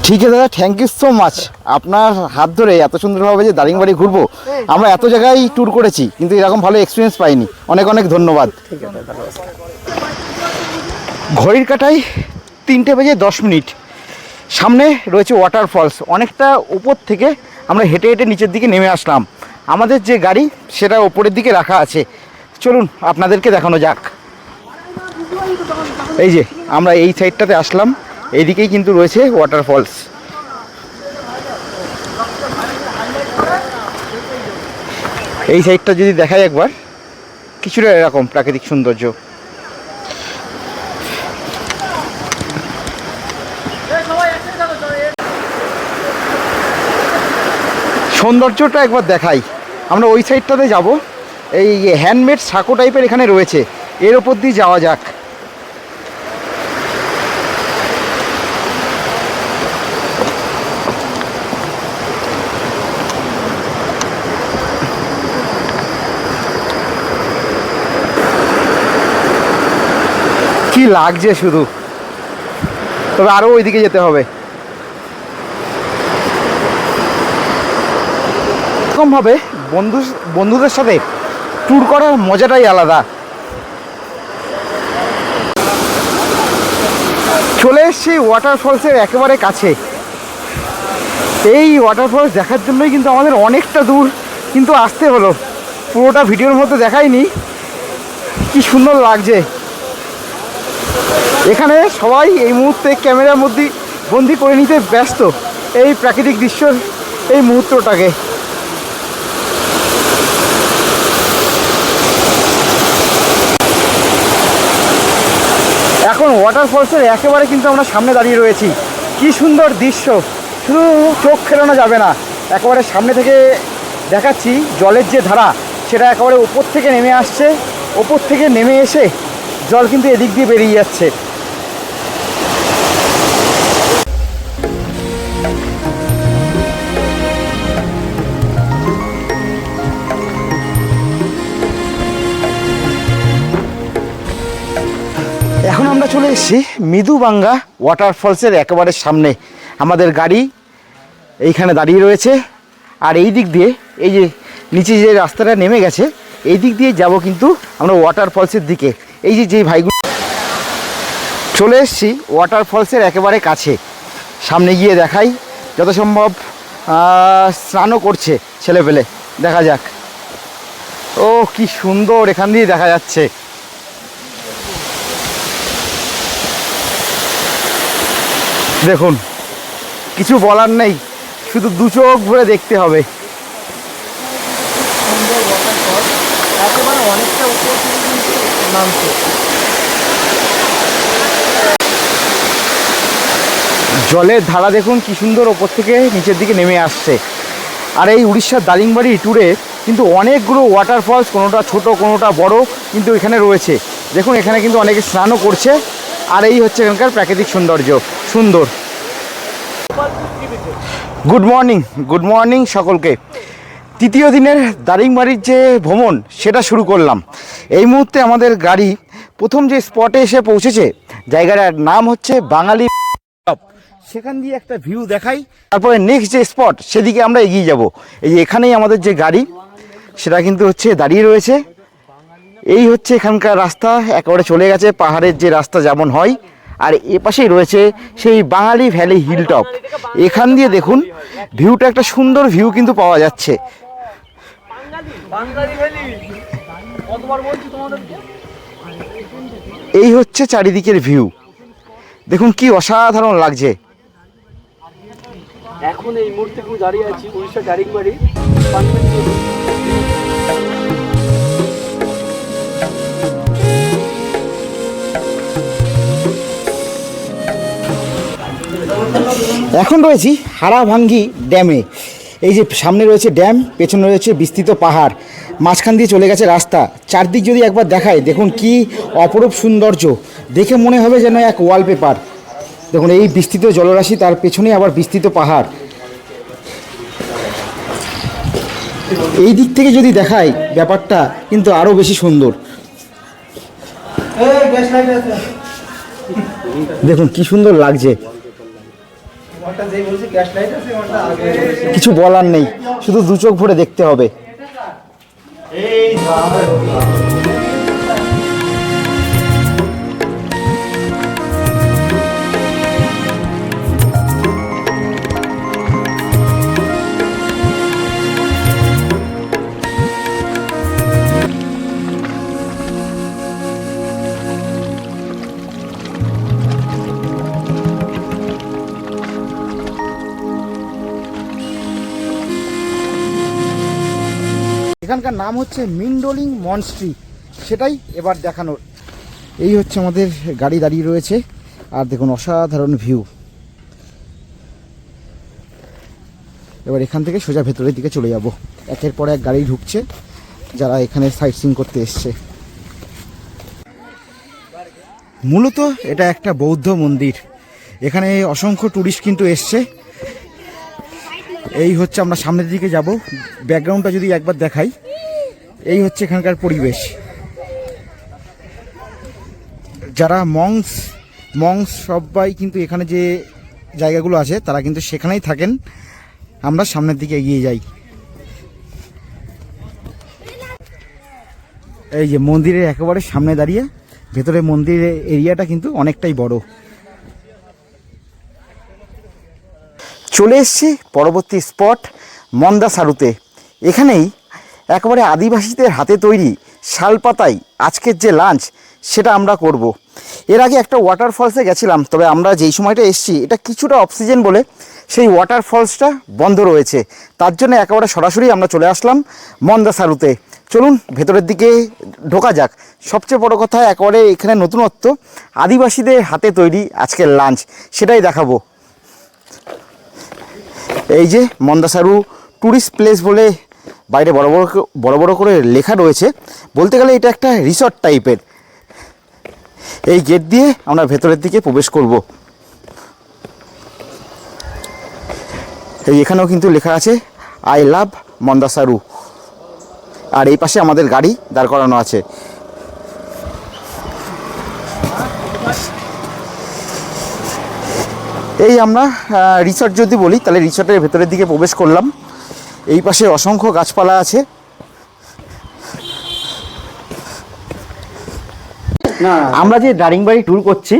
ঠিক আছে দাদা, থ্যাংক ইউ সো মাচ। আপনার হাত ধরে এত সুন্দরভাবে যে দারিংবাড়ি ঘুরবো, আমরা এত জায়গায় ট্যুর করেছি কিন্তু এরকম ভালো এক্সপিরিয়েন্স পাইনি। অনেক অনেক ধন্যবাদ। ঠিক আছে দাদা, নমস্কার। ঘড়ির কাঁটায় 3:10 সামনে রয়েছে ওয়াটারফলস। অনেকটা উপর থেকে আমরা হেঁটে হেঁটে নিচের দিকে নেমে আসলাম। আমাদের যে গাড়ি সেটা ওপরের দিকে রাখা আছে, চলুন আপনাদেরকে দেখানো যাক। এই যে আমরা এই সাইডটাতে আসলাম, এইদিকেই কিন্তু রয়েছে ওয়াটারফলস। এই সাইডটা যদি দেখাই একবার, কিছুটা এরকম প্রাকৃতিক সৌন্দর্য। সৌন্দর্যটা একবার দেখাই। আমরা ওই সাইডটাতে যাব, এই হ্যান্ডমেড সাঁকো টাইপের এখানে রয়েছে, এর ওপর দিয়ে যাওয়া যাক। কি লাগছে শুধু, তবে আরও ওইদিকে যেতে হবে। এরকমভাবে বন্ধুদের সাথে ট্যুর করার মজাটাই আলাদা। চলে এসছি ওয়াটারফলসের একেবারে কাছে। এই ওয়াটারফলস দেখার জন্যই কিন্তু আমাদের অনেকটা দূর কিন্তু আসতে হলো। পুরোটা ভিডিওর মধ্যে দেখাইনি, কি সুন্দর লাগছে। এখানে সবাই এই মুহূর্তে ক্যামেরার মধ্যে বন্দি করে নিতে ব্যস্ত এই প্রাকৃতিক দৃশ্যর এই মুহূর্তটাকে। এখন ওয়াটারফলসের একেবারে কিন্তু আমরা সামনে দাঁড়িয়ে রয়েছি। কি সুন্দর দৃশ্য, শুধু চোখ ফেরানো যাবে না। একেবারে সামনে থেকে দেখাচ্ছি, জলের যে ধারা সেটা একেবারে ওপর থেকে নেমে আসছে। ওপর থেকে নেমে এসে জল কিন্তু এদিক দিয়ে বেরিয়ে যাচ্ছে। এখন আমরা চলে এসেছি মৃদুবাঙ্গা ওয়াটারফলসের একেবারে সামনে। আমাদের গাড়ি এইখানে দাঁড়িয়ে রয়েছে, আর এই দিক দিয়ে এই যে নিচে যে রাস্তাটা নেমে গেছে এই দিক দিয়ে যাব কিন্তু আমরা ওয়াটারফলসের দিকে। এই যে ভাইগুলো চলে এসেছি ওয়াটারফলসের একেবারে কাছে। সামনে গিয়ে দেখাই, যত সম্ভব স্নানও করছে ছেলেপেলে, দেখা যাক। ও কি সুন্দর, এখান দিয়ে দেখা যাচ্ছে। দেখুন, কিছু বলার নেই, শুধু দু চোখ ভরে দেখতে হবে। জলের ধারা দেখুন কি সুন্দর ওপর থেকে নিচের দিকে নেমে আসছে। আর এই উড়িষ্যার দারিংবাড়ি ট্যুরে কিন্তু অনেকগুলো ওয়াটারফলস, কোনোটা ছোট কোনোটা বড় কিন্তু এখানে রয়েছে। দেখুন এখানে কিন্তু অনেকে স্নানও করছে। আর এই হচ্ছে এখানকার প্রাকৃতিক সৌন্দর্য, সুন্দর। গুড মর্নিং সকলকে। তৃতীয় দিনের দারিংবাড়ির যে ভ্রমণ সেটা শুরু করলাম। এই মুহূর্তে আমাদের গাড়ি প্রথম যে স্পটে এসে পৌঁছেছে, জায়গাটার নাম হচ্ছে বাঙালি। সেখান দিয়ে একটা ভিউ দেখাই, তারপরে নেক্সট যে স্পট সেদিকে আমরা এগিয়ে যাব। এই যে এখানেই আমাদের যে গাড়ি সেটা কিন্তু হচ্ছে দাঁড়িয়ে রয়েছে। এই হচ্ছে এখানকার রাস্তা, একেবারে চলে গেছে পাহাড়ের যে রাস্তা যেমন হয়। আর এ পাশেই রয়েছে সেই বাঙালি ভ্যালি হিলটপ। এখান দিয়ে দেখুন ভিউটা, একটা সুন্দর ভিউ কিন্তু পাওয়া যাচ্ছে। এই হচ্ছে চারিদিকের ভিউ, দেখুন কি অসাধারণ লাগছে। এখন এই মুহূর্তে আমি দাঁড়িয়ে আছি উড়িষ্যা দারিংবাড়ি। এখন রয়েছি হারাভাঙ্গি ড্যামে। এই যে সামনে রয়েছে ড্যাম, পেছনে রয়েছে বিস্তৃত পাহাড়, মাঝখান দিয়ে চলে গেছে রাস্তা। চারদিক যদি একবার দেখায়, দেখুন কি অপরূপ সৌন্দর্য, দেখে মনে হবে যেন এক ওয়ালপেপার। দেখুন এই বিস্তৃত জলরাশি, তার পেছনে আবার বিস্তৃত পাহাড়। এই দিক থেকে যদি দেখায় ব্যাপারটা কিন্তু আরও বেশি সুন্দর। দেখুন কি সুন্দর লাগছে, কিছু বলার নেই, শুধু দু চোখ ভরে দেখতে হবে। এখানকার নাম হচ্ছে মিন্ডোলিং মনস্ট্রি, সেটাই এবার দেখানোর। এই হচ্ছে আমাদের গাড়ি দাঁড়িয়ে রয়েছে, আর দেখুন অসাধারণ ভিউ। এবার এখান থেকে সোজা ভেতরের দিকে চলে যাব। একের পর এক গাড়ি ঢুকছে যারা এখানে সাইট সিইং করতে এসছে। মূলত এটা একটা বৌদ্ধ মন্দির, এখানে অসংখ্য টুরিস্ট কিন্তু এসছে। এই হচ্ছে আমরা সামনের দিকে যাব, ব্যাকগ্রাউন্ডটা যদি একবার দেখাই, এই হচ্ছে এখানকার পরিবেশ। যারা মংস সবাই কিন্তু এখানে যে জায়গাগুলো আছে তারা কিন্তু সেখানেই থাকেন। আমরা সামনের দিকে এগিয়ে যাই। এই যে মন্দিরের একেবারে সামনে দাঁড়িয়ে, ভেতরে মন্দিরের এরিয়াটা কিন্তু অনেকটাই বড়। চলে এসছি পরবর্তী স্পট মন্দাসারুতে। এখানেই একেবারে আদিবাসীদের হাতে তৈরি শালপাতায় আজকের যে লাঞ্চ সেটা আমরা করব। এর আগে একটা ওয়াটারফলসে গেছিলাম, তবে আমরা যেই সময়টা এসছি এটা কিছুটা অফ সিজন বলে সেই ওয়াটারফলসটা বন্ধ রয়েছে, তার জন্য একেবারে সরাসরি আমরা চলে আসলাম মন্দাসারুতে। চলুন ভেতরের দিকে ঢোকা যাক। সবচেয়ে বড় কথা একেবারে এখানে নতুনত্ব, আদিবাসীদের হাতে তৈরি আজকের লাঞ্চ, সেটাই দেখাবো। এই যে মন্দাসারু ট্যুরিস্ট প্লেস বলে বাইরে বড় বড় করে লেখা রয়েছে। বলতে গেলে এটা একটা রিসর্ট টাইপের। এই গেট দিয়ে আমরা ভেতরের দিকে প্রবেশ করব। এই এখানেও কিন্তু লেখা আছে আই লাভ মন্দাসারু, আর এই পাশে আমাদের গাড়ি দাঁড় করানো আছে। এই আমরা রিসর্ট যদি বলি তাহলে রিসর্টের ভেতরের দিকে প্রবেশ করলাম। এই পাশে অসংখ্য গাছপালা আছে। আমরা যে দারিংবাড়ি ট্যুর করছি,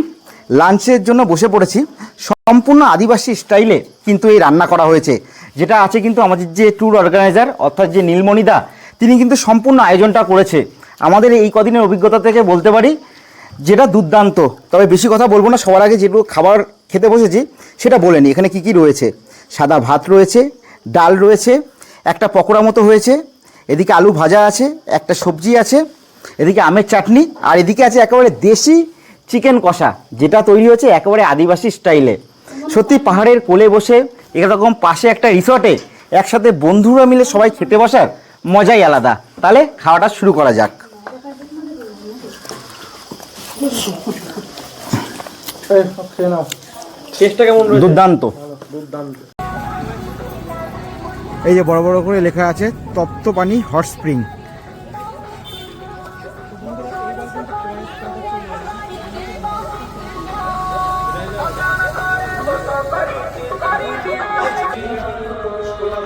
লাঞ্চের জন্য বসে পড়েছি। সম্পূর্ণ আদিবাসী স্টাইলে কিন্তু এই রান্না করা হয়েছে, যেটা আছে কিন্তু আমাদের যে ট্যুর অর্গানাইজার অর্থাৎ যে নীলমণিদা, তিনি কিন্তু সম্পূর্ণ আয়োজনটা করেছে। আমাদের এই কদিনের অভিজ্ঞতা থেকে বলতে পারি যেটা দুর্দান্ত। তবে বেশি কথা বলবো না, সবার আগে যেটুকু খাবার খেতে বসেছি সেটা বলে নিই। এখানে কি রয়েছে, সাদা ভাত রয়েছে, ডাল রয়েছে, একটা পকোড়া মতো হয়েছে, এদিকে আলু ভাজা আছে, একটা সবজি আছে, এদিকে আমের চাটনি, আর এদিকে আছে একেবারে দেশি চিকেন কষা, যেটা তৈরি হচ্ছে একেবারে আদিবাসী স্টাইলে। সত্যি পাহাড়ের কোলে বসে এরকম পাশে একটা রিসর্টে একসাথে বন্ধুরা মিলে সবাই খেতে বসার মজাই আলাদা। তাহলে খাওয়াটা শুরু করা যাক। দুর্দান্ত। এই যে বড় বড় করে লেখা আছে তপ্ত পানি হট স্প্রিং।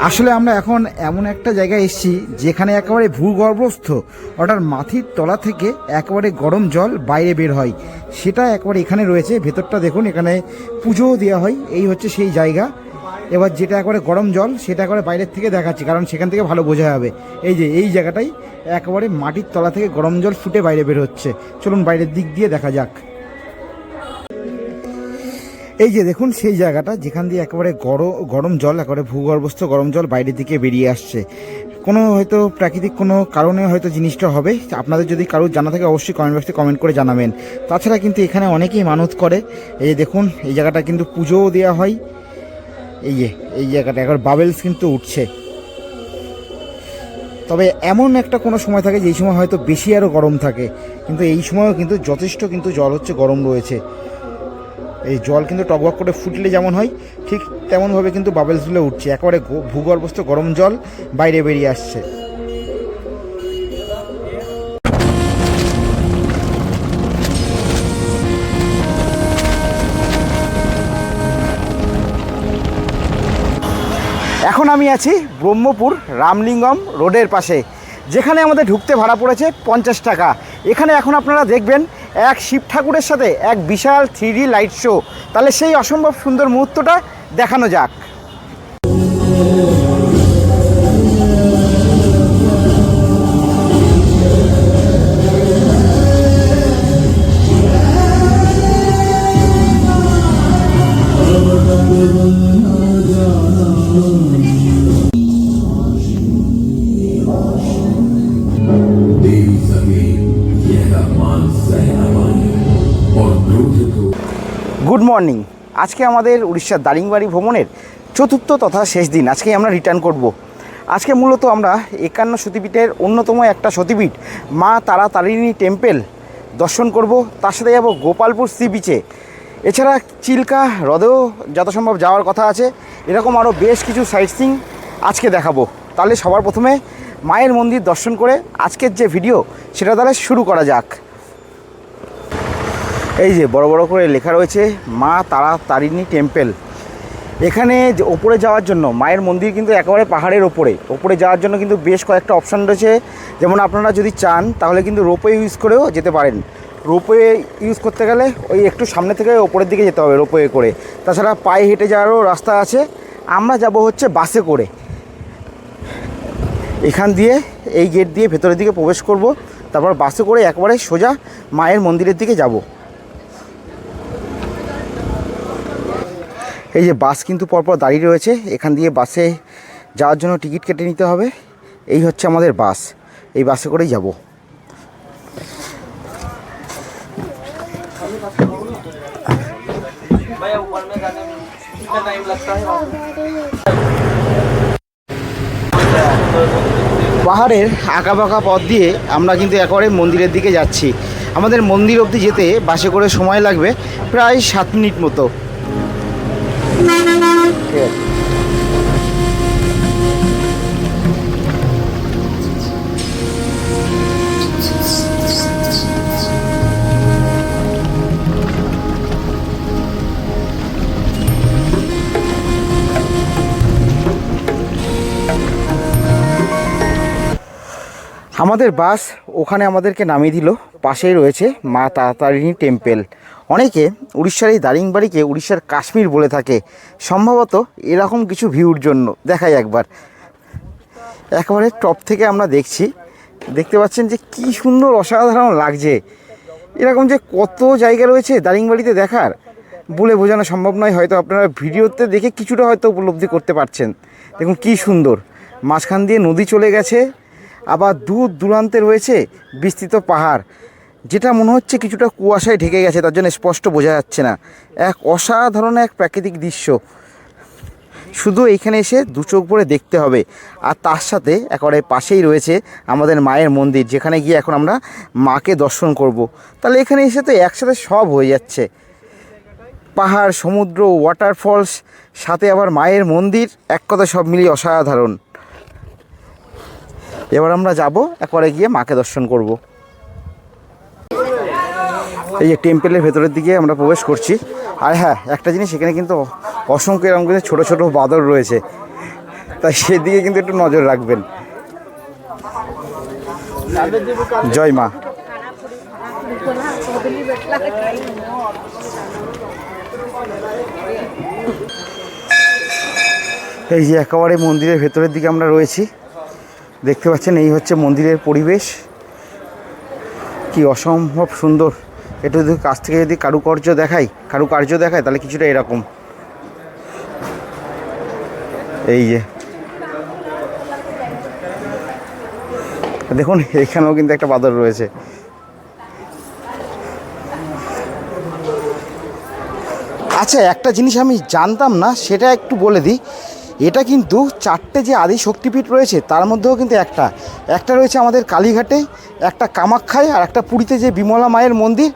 আসলে আমরা এখন এমন একটা জায়গায় এসেছি যেখানে একেবারে ভূগর্ভস্থ অর্থাৎ মাটির তলা থেকে একেবারে গরম জল বাইরে বের হয়, সেটা একেবারে এখানে রয়েছে। ভেতরটা দেখুন, এখানে পুজোও দেওয়া হয়। এই হচ্ছে সেই জায়গা। এবার যেটা একেবারে গরম জল সেটা একেবারে বাইরের থেকে দেখাচ্ছি, কারণ সেখান থেকে ভালো বোঝা যাবে। এই যে এই জায়গাটাই একেবারে মাটির তলা থেকে গরম জল ফুটে বাইরে বের হচ্ছে। চলুন বাইরের দিক দিয়ে দেখা যাক। এই যে দেখুন সেই জায়গাটা যেখান দিয়ে একেবারে গরম জল, একেবারে ভূগর্ভস্থ গরম জল বাইরের দিকে বেরিয়ে আসছে। কোনো হয়তো প্রাকৃতিক কোনো কারণে হয়তো জিনিসটা হবে। আপনাদের যদি কারোর জানা থাকে অবশ্যই কমেন্ট বক্সে কমেন্ট করে জানাবেন। তাছাড়া কিন্তু এখানে অনেকেই মানত করে। এই যে দেখুন এই জায়গাটা কিন্তু পুজোও দেওয়া হয়। এই জায়গাটা একবার বাবেলস কিন্তু উঠছে। তবে এমন একটা কোনো সময় থাকে যেই সময় হয়তো বেশি আরও গরম থাকে, কিন্তু এই সময়ও কিন্তু যথেষ্ট কিন্তু জল হচ্ছে গরম রয়েছে। এই জল কিন্তু টকবক করে ফুটলে যেমন হয় ঠিক তেমনভাবে কিন্তু বাবেলসগুলো উঠছে। একেবারে ভূগর্ভস্থ গরম জল বাইরে বেরিয়ে আসছে। এখন আমি আছি ব্রহ্মপুর রামলিঙ্গম রোডের পাশে, যেখানে আমাদের ঢুকতে ভাড়া পড়েছে 50 টাকা। এখানে এখন আপনারা দেখবেন এক শিব ঠাকুরের সাথে এক বিশাল 3D লাইট শো। তাহলে সেই অসম্ভব সুন্দর মুহূর্তটা দেখানো যাক। Good morning. আজকে আমাদের উড়িষ্যার দারিংবাড়ি ভ্রমণের চতুর্থ তথা শেষ দিন। আজকে আমরা রিটার্ন করব। আজকে মূলত আমরা 51 সতীপীঠের অন্যতম একটা সতীপীঠ মা তারা তারিণী টেম্পল দর্শন করব। তার সাথে যাব গোপালপুর সি বিচে। এছাড়া চিল্কা হ্রদেও যত সম্ভব যাওয়ার কথা আছে। এরকম আরও বেশ কিছু সাইট সিইং আজকে দেখাবো। তাহলে সবার প্রথমে মায়ের মন্দির দর্শন করে আজকের যে ভিডিও সেটা তাহলে শুরু করা যাক। এই যে বড় বড় করে লেখা রয়েছে মা তারা তারিণী টেম্পল। এখানে ওপরে যাওয়ার জন্য মায়ের মন্দির কিন্তু একেবারে পাহাড়ের ওপরে যাওয়ার জন্য কিন্তু বেশ কয়েকটা অপশান রয়েছে। যেমন আপনারা যদি চান তাহলে কিন্তু রোপওয়ে ইউজ করেও যেতে পারেন। রোপওয়ে ইউজ করতে গেলে ওই একটু সামনে থেকে ওপরের দিকে যেতে হবে রোপওয়ে করে। তাছাড়া পায়ে হেঁটে যাওয়ারও রাস্তা আছে। আমরা যাব হচ্ছে বাসে করে। এখান দিয়ে এই গেট দিয়ে ভেতরের দিকে প্রবেশ করব, তারপর বাসে করে একবারে সোজা মায়ের মন্দিরের দিকে যাব। এই যে বাস কিন্তু পরপর দাঁড়িয়ে রয়েছে। এখান দিয়ে বাসে যাওয়ার জন্য টিকিট কেটে নিতে হবে। এই হচ্ছে আমাদের বাস, এই বাসে করেই যাব। পাহাড়ের আঁকাবাঁকা পথ দিয়ে আমরা কিন্তু একেবারে মন্দিরের দিকে যাচ্ছি। আমাদের মন্দির অবধি যেতে বাসে করে সময় লাগবে প্রায় 7 মিনিট মতো। আমাদের বাস ওখানে আমাদেরকে নামিয়ে দিল। পাশেই রয়েছে মা তারাতারিণী টেম্পল। অনেকে উড়িষ্যার এই দারিংবাড়িকে উড়িষ্যার কাশ্মীর বলে থাকে, সম্ভবত এরকম কিছু ভিউর জন্য। দেখাই একবার, একেবারে টপ থেকে আমরা দেখতে পাচ্ছেন যে কি সুন্দর অসাধারণ লাগছে। এরকম যে কত জায়গা রয়েছে দারিংবাড়িতে দেখার, বলে বোঝানো সম্ভব নয়। হয়তো আপনারা ভিডিওতে দেখে কিছুটা হয়তো উপলব্ধি করতে পারছেন। দেখুন কি সুন্দর, মাঝখান দিয়ে নদী চলে গেছে, আবার দূর দূরান্তে রয়েছে বিস্তৃত পাহাড়, যেটা মনে হচ্ছে কিছুটা কুয়াশায় ঢেকে গেছে, তার জন্য স্পষ্ট বোঝা যাচ্ছে না। এক অসাধারণ এক প্রাকৃতিক দৃশ্য, শুধু এইখানে এসে দু চোখ ভরে দেখতে হবে। আর তার সাথে একেবারে পাশেই রয়েছে আমাদের মায়ের মন্দির, যেখানে গিয়ে এখন আমরা মাকে দর্শন করব। তাহলে এখানে এসে তো একসাথে সব হয়ে যাচ্ছে, পাহাড়, সমুদ্র, ওয়াটারফলস, সাথে আবার মায়ের মন্দির, এক কথা সব মিলিয়ে অসাধারণ। এবার আমরা যাব একবারে গিয়ে মাকে দর্শন করব। এই যে টেম্পলের ভেতরের দিকে আমরা প্রবেশ করছি। আর হ্যাঁ, একটা জিনিস, এখানে কিন্তু অসংখ্য এরকম কিন্তু ছোটো ছোটো বাদর রয়েছে। তাই সেদিকে কিন্তু একটু নজর রাখবেন। জয় মা। এই যে একেবারে মন্দিরের ভেতরের দিকে আমরা রয়েছি, দেখতে পাচ্ছেন এই হচ্ছে মন্দিরের পরিবেশ, কি অসম্ভব সুন্দর। একটু যদি কাছ থেকে যদি কারুকার্য দেখায় তাহলে কিছুটা এরকম। এই যে দেখুন এখানেও কিন্তু একটা বাদর রয়েছে। আচ্ছা, একটা জিনিস আমি জানতাম না, সেটা একটু বলে দিই। এটা কিন্তু 4টে যে আদি শক্তিপীঠ রয়েছে তার মধ্যেও কিন্তু একটা রয়েছে আমাদের কালীঘাটে, একটা কামাখ্যায়, আর একটা পুরীতে যে বিমলা মায়ের মন্দির,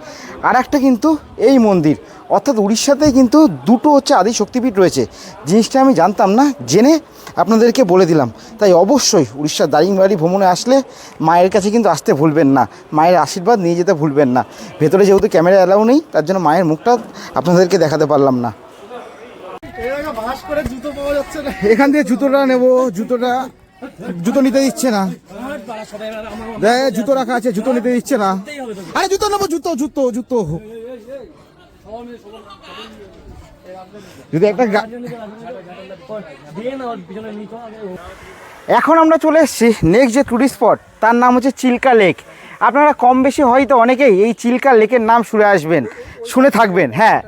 আর একটা কিন্তু এই মন্দির। অর্থাৎ উড়িষ্যাতেই কিন্তু দুটো হচ্ছে আদি শক্তিপীঠ রয়েছে। জিনিসটা আমি জানতাম না, জেনে আপনাদেরকে বলে দিলাম। তাই অবশ্যই উড়িষ্যার দারিংবাড়ি ভ্রমণে আসলে মায়ের কাছে কিন্তু আসতে ভুলবেন না, মায়ের আশীর্বাদ নিয়ে যেতে ভুলবেন না। ভেতরে যেহেতু ক্যামেরা অ্যালাউ নেই, তার জন্য মায়ের মুখটা আপনাদেরকে দেখাতে পারলাম না। এখান থেকে জুতোটা নেবো, জুতো নিতে দিচ্ছে না। দেখ জুতো রাখা আছে, জুতো নিতে দিচ্ছে না। আরে জুতো নেবো, জুতো যদি একটা। এখন আমরা চলে এসেছি নেক্সট যে টুরিস্ট স্পট, তার নাম হচ্ছে চিল্কা লেক। আপনারা কম বেশি হয়তো অনেকেই এই চিল্কা লেকের নাম শুনে থাকবেন। হ্যাঁ,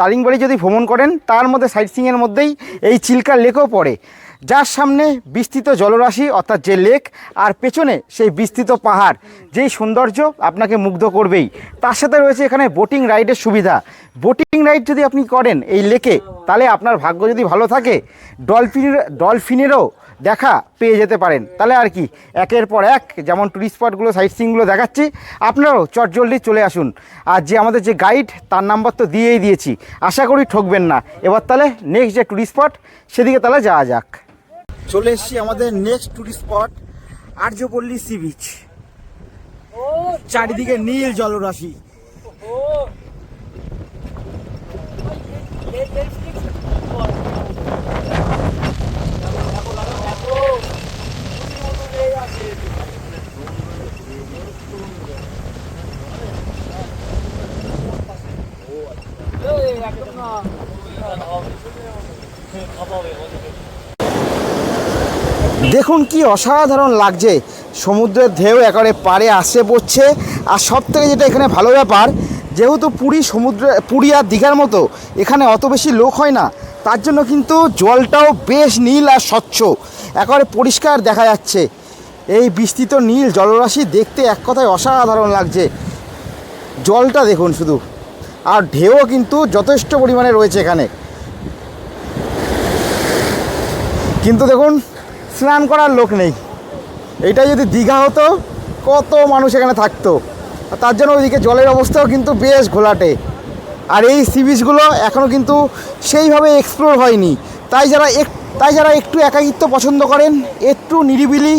দারিংবাড়ি যদি ভ্রমণ করেন তার মধ্যে সাইট সিইংয়ের মধ্যেই এই চিল্কা লেকও পড়ে, যার সামনে বিস্তৃত জলরাশি অর্থাৎ যে লেক, আর পেছনে সেই বিস্তৃত পাহাড়, যেই সৌন্দর্য আপনাকে মুগ্ধ করবেই। তার সাথে রয়েছে এখানে বোটিং রাইডের সুবিধা। বোটিং রাইড যদি আপনি করেন এই লেকে, তাহলে আপনার ভাগ্য যদি ভালো থাকে ডলফিনেরও দেখা পেয়ে যেতে পারেন। তাহলে আর কি, একের পর এক যেমন টুরিস্ট স্পটগুলো, সাইট সিইংগুলো দেখাচ্ছি, আপনারাও চটজলদি চলে আসুন। আর যে আমাদের যে গাইড, তার নাম্বার তো দিয়েই দিয়েছি, আশা করি ঠকবেন না। এবার তাহলে নেক্সট যে টুরিস্ট স্পট, সেদিকে তাহলে যাওয়া যাক। চলে এসেছি আমাদের next tourist spot, Aryapalli sea beach. চারিদিকে নীল জলরাশি। দেখুন কি অসাধারণ লাগছে, সমুদ্রের ঢেউ একেবারে পাড়ে আসে পড়ছে। আর সব থেকে যেটা এখানে ভালো ব্যাপার, যেহেতু পুরী আর দীঘার মতো এখানে অত বেশি লোক হয় না, তার জন্য কিন্তু জলটাও বেশ নীল আর স্বচ্ছ, একেবারে পরিষ্কার দেখা যাচ্ছে। এই বিস্তৃত নীল জলরাশি দেখতে এক কথায় অসাধারণ লাগছে। জলটা দেখুন শুধু, আর ঢেউও কিন্তু যথেষ্ট পরিমাণে রয়েছে এখানে। কিন্তু দেখুন স্নান করার লোক নেই। এইটা যদি দীঘা হতো, কত মানুষ এখানে থাকতো। তার জন্য ওইদিকে জলের অবস্থাও কিন্তু বেশ ঘোলাটে। আর এই সি বিচগুলো এখনও কিন্তু সেইভাবে এক্সপ্লোর হয়নি। তাই যারা একটু একাকিত্ব পছন্দ করেন, একটু নিরিবিলি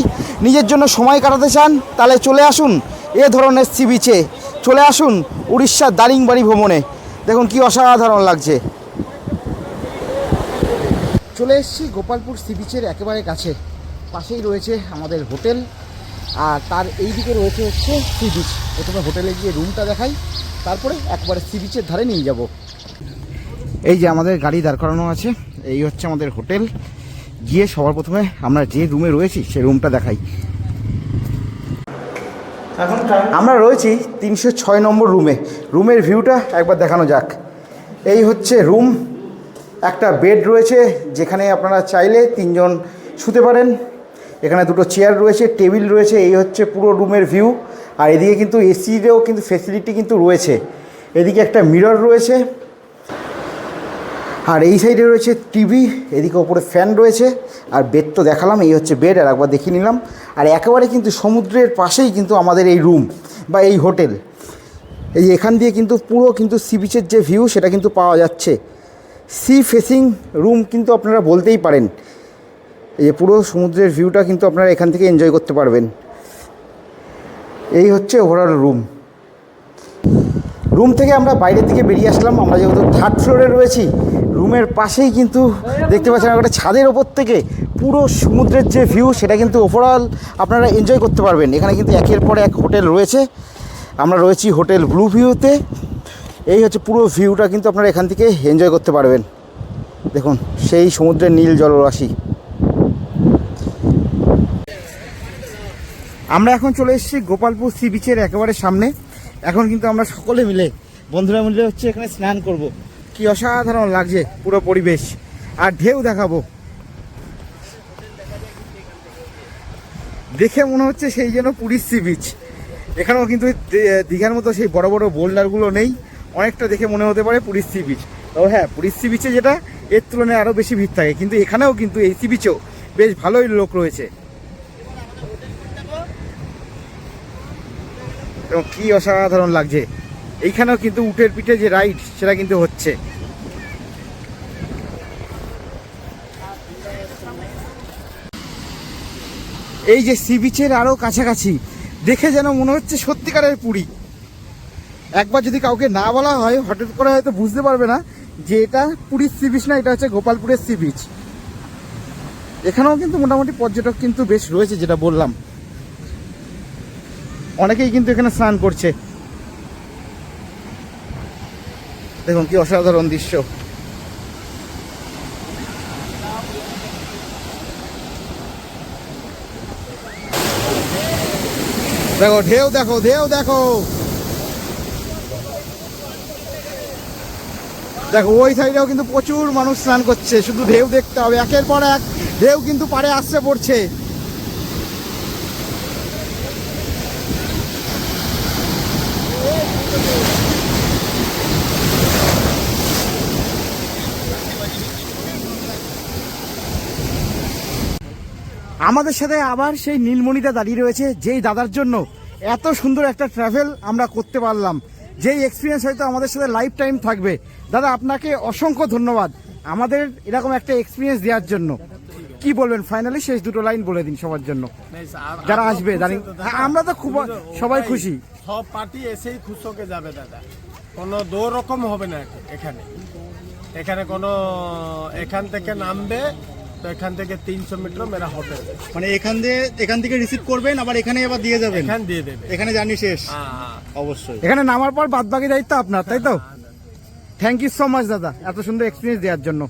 নিজের জন্য সময় কাটাতে চান, তাহলে চলে আসুন এ ধরনের সি বিচে, চলে আসুন উড়িষ্যার দারিংবাড়ি ভ্রমণে। দেখুন কি অসাধারণ লাগছে। চলে এসেছি গোপালপুর সি বিচের একেবারে কাছে, পাশেই রয়েছে আমাদের হোটেল, আর তার এই দিকে রয়েছে হচ্ছে সি বিচ। প্রথমে হোটেলে গিয়ে রুমটা দেখাই, তারপরে একবারে সি বিচের ধারে নিয়ে যাব। এই যে আমাদের গাড়ি দাঁড় করানো আছে, এই হচ্ছে আমাদের হোটেল। গিয়ে সবার প্রথমে আমরা যে রুমে রয়েছি সেই রুমটা দেখাই। আমরা রয়েছি 306 নম্বর রুমে। রুমের ভিউটা একবার দেখানো যাক। এই হচ্ছে রুম, একটা বেড রয়েছে যেখানে আপনারা চাইলে 3 জন শুতে পারেন। এখানে 2টো চেয়ার রয়েছে, টেবিল রয়েছে। এই হচ্ছে পুরো রুমের ভিউ। আর এদিকে কিন্তু এসিরও কিন্তু ফেসিলিটি কিন্তু রয়েছে। এদিকে একটা মিরর রয়েছে, আর এই সাইডে রয়েছে টিভি, এদিকে ওপরে ফ্যান রয়েছে। আর বেড তো দেখালাম, এই হচ্ছে বেড, আর একবার দেখিয়ে নিলাম। আর একেবারে কিন্তু সমুদ্রের পাশেই কিন্তু আমাদের এই রুম বা এই হোটেল। এই এখান দিয়ে কিন্তু পুরো কিন্তু সি বিচের যে ভিউ সেটা কিন্তু পাওয়া যাচ্ছে। সি ফেসিং রুম কিন্তু আপনারা বলতেই পারেন। এই যে পুরো সমুদ্রের ভিউটা কিন্তু আপনারা এখান থেকে এনজয় করতে পারবেন। এই হচ্ছে ওভারঅল রুম থেকে আমরা বাইরের দিকে বেরিয়ে আসলাম। আমরা যেহেতু 3rd ফ্লোরে রয়েছি, রুমের পাশেই কিন্তু দেখতে পাচ্ছেন একটা ছাদের ওপর থেকে পুরো সমুদ্রের যে ভিউ সেটা কিন্তু ওভারঅল আপনারা এনজয় করতে পারবেন। এখানে কিন্তু একের পর এক হোটেল রয়েছে, আমরা রয়েছি হোটেল ব্লু ভিউতে। এই হচ্ছে পুরো ভিউটা কিন্তু আপনারা এখান থেকে এনজয় করতে পারবেন। দেখুন সেই সমুদ্রের নীল জলরাশি। আমরা এখন চলে এসেছি গোপালপুর সি বিচের একেবারে সামনে। এখন কিন্তু আমরা সকলে মিলে বন্ধুরা মিলে হচ্ছে এখানে স্নান করব। কি অসাধারণ লাগছে পুরো পরিবেশ, আর ঢেউ দেখাবো। দেখে মনে হচ্ছে সেই যেন পুরীর সি বিচ। এখানেও কিন্তু দীঘার মতো সেই বড় বড় বোল্ডারগুলো নেই, অনেকটা দেখে মনে হতে পারে পুরীর সি বিচ। তবে হ্যাঁ, পুরীর সি বিচে যেটা এর তুলনায় আরও বেশি ভিড় থাকে, কিন্তু এখানেও কিন্তু এই সি বিচেও বেশ ভালোই লোক রয়েছে। এবং কি অসাধারণ লাগছে। এইখানেও কিন্তু উটের পিঠে যে রাইড সেটা কিন্তু হচ্ছে। এই যে সি বিচের আরও কাছাকাছি দেখে যেন মনে হচ্ছে সত্যিকারের পুরী। একবার যদি কাউকে না বলা হয় হঠাৎ করে হয়তো বুঝতে পারবে না যে এটা পুরীর সি বিচ না, এটা হচ্ছে গোপালপুরের সি বিচ। এখানেও কিন্তু মোটামুটি পর্যটক কিন্তু বেশ রয়েছে, যেটা বললাম। অনেকেই কিন্তু এখানে স্নান করছে। দেখুন কি অসাধারণ দৃশ্য। দেখো ঢেউ, দেখো ঢেউ, দেখো দেখো ওই সাইডেও কিন্তু প্রচুর মানুষ স্নান করছে। শুধু ঢেউ দেখতে হবে, একের পর এক ঢেউ কিন্তু পাড়ে আসছে পড়ছে। আমাদের সাথে আবার সেই নীলমণিদা দাঁড়িয়ে রয়েছে, যেই দাদার জন্য এত সুন্দর একটা ট্রাভেল আমরা করতে পারলাম, যেই এক্সপিরিয়েন্স হয়তো আমাদের সাথে লাইফ টাইম থাকবে। দাদা আপনাকে অসংখ্য ধন্যবাদ আমাদের এরকম একটা এক্সপিরিয়েন্স দেওয়ার জন্য। কি বলবেন ফাইনালি শেষ দুটো লাইন বলে দিন সবার জন্য যারা আসবে। আমরা তো খুব সবাই খুশি, সব পার্টি এসেই খুশ হয়ে যাবে দাদা। কোনো দো রকম হবে না এখানে। এখানে কোনো এখান থেকে নামবে তো এখান থেকে 300 মিটার মেরা হোটেল, মানে এখান থেকে রিসিভ করবেন, আবার এখানে আবার দিয়ে যাবেন। এখান দিয়ে দেবে, এখানে জার্নি শেষ। হ্যাঁ অবশ্যই। এখানে নামার পর বাদ বাকি দায়িত্ব আপনার, তাই তো? থ্যাংক ইউ সো মাচ দাদা এত সুন্দর এক্সপিরিয়েন্স দেওয়ার জন্য।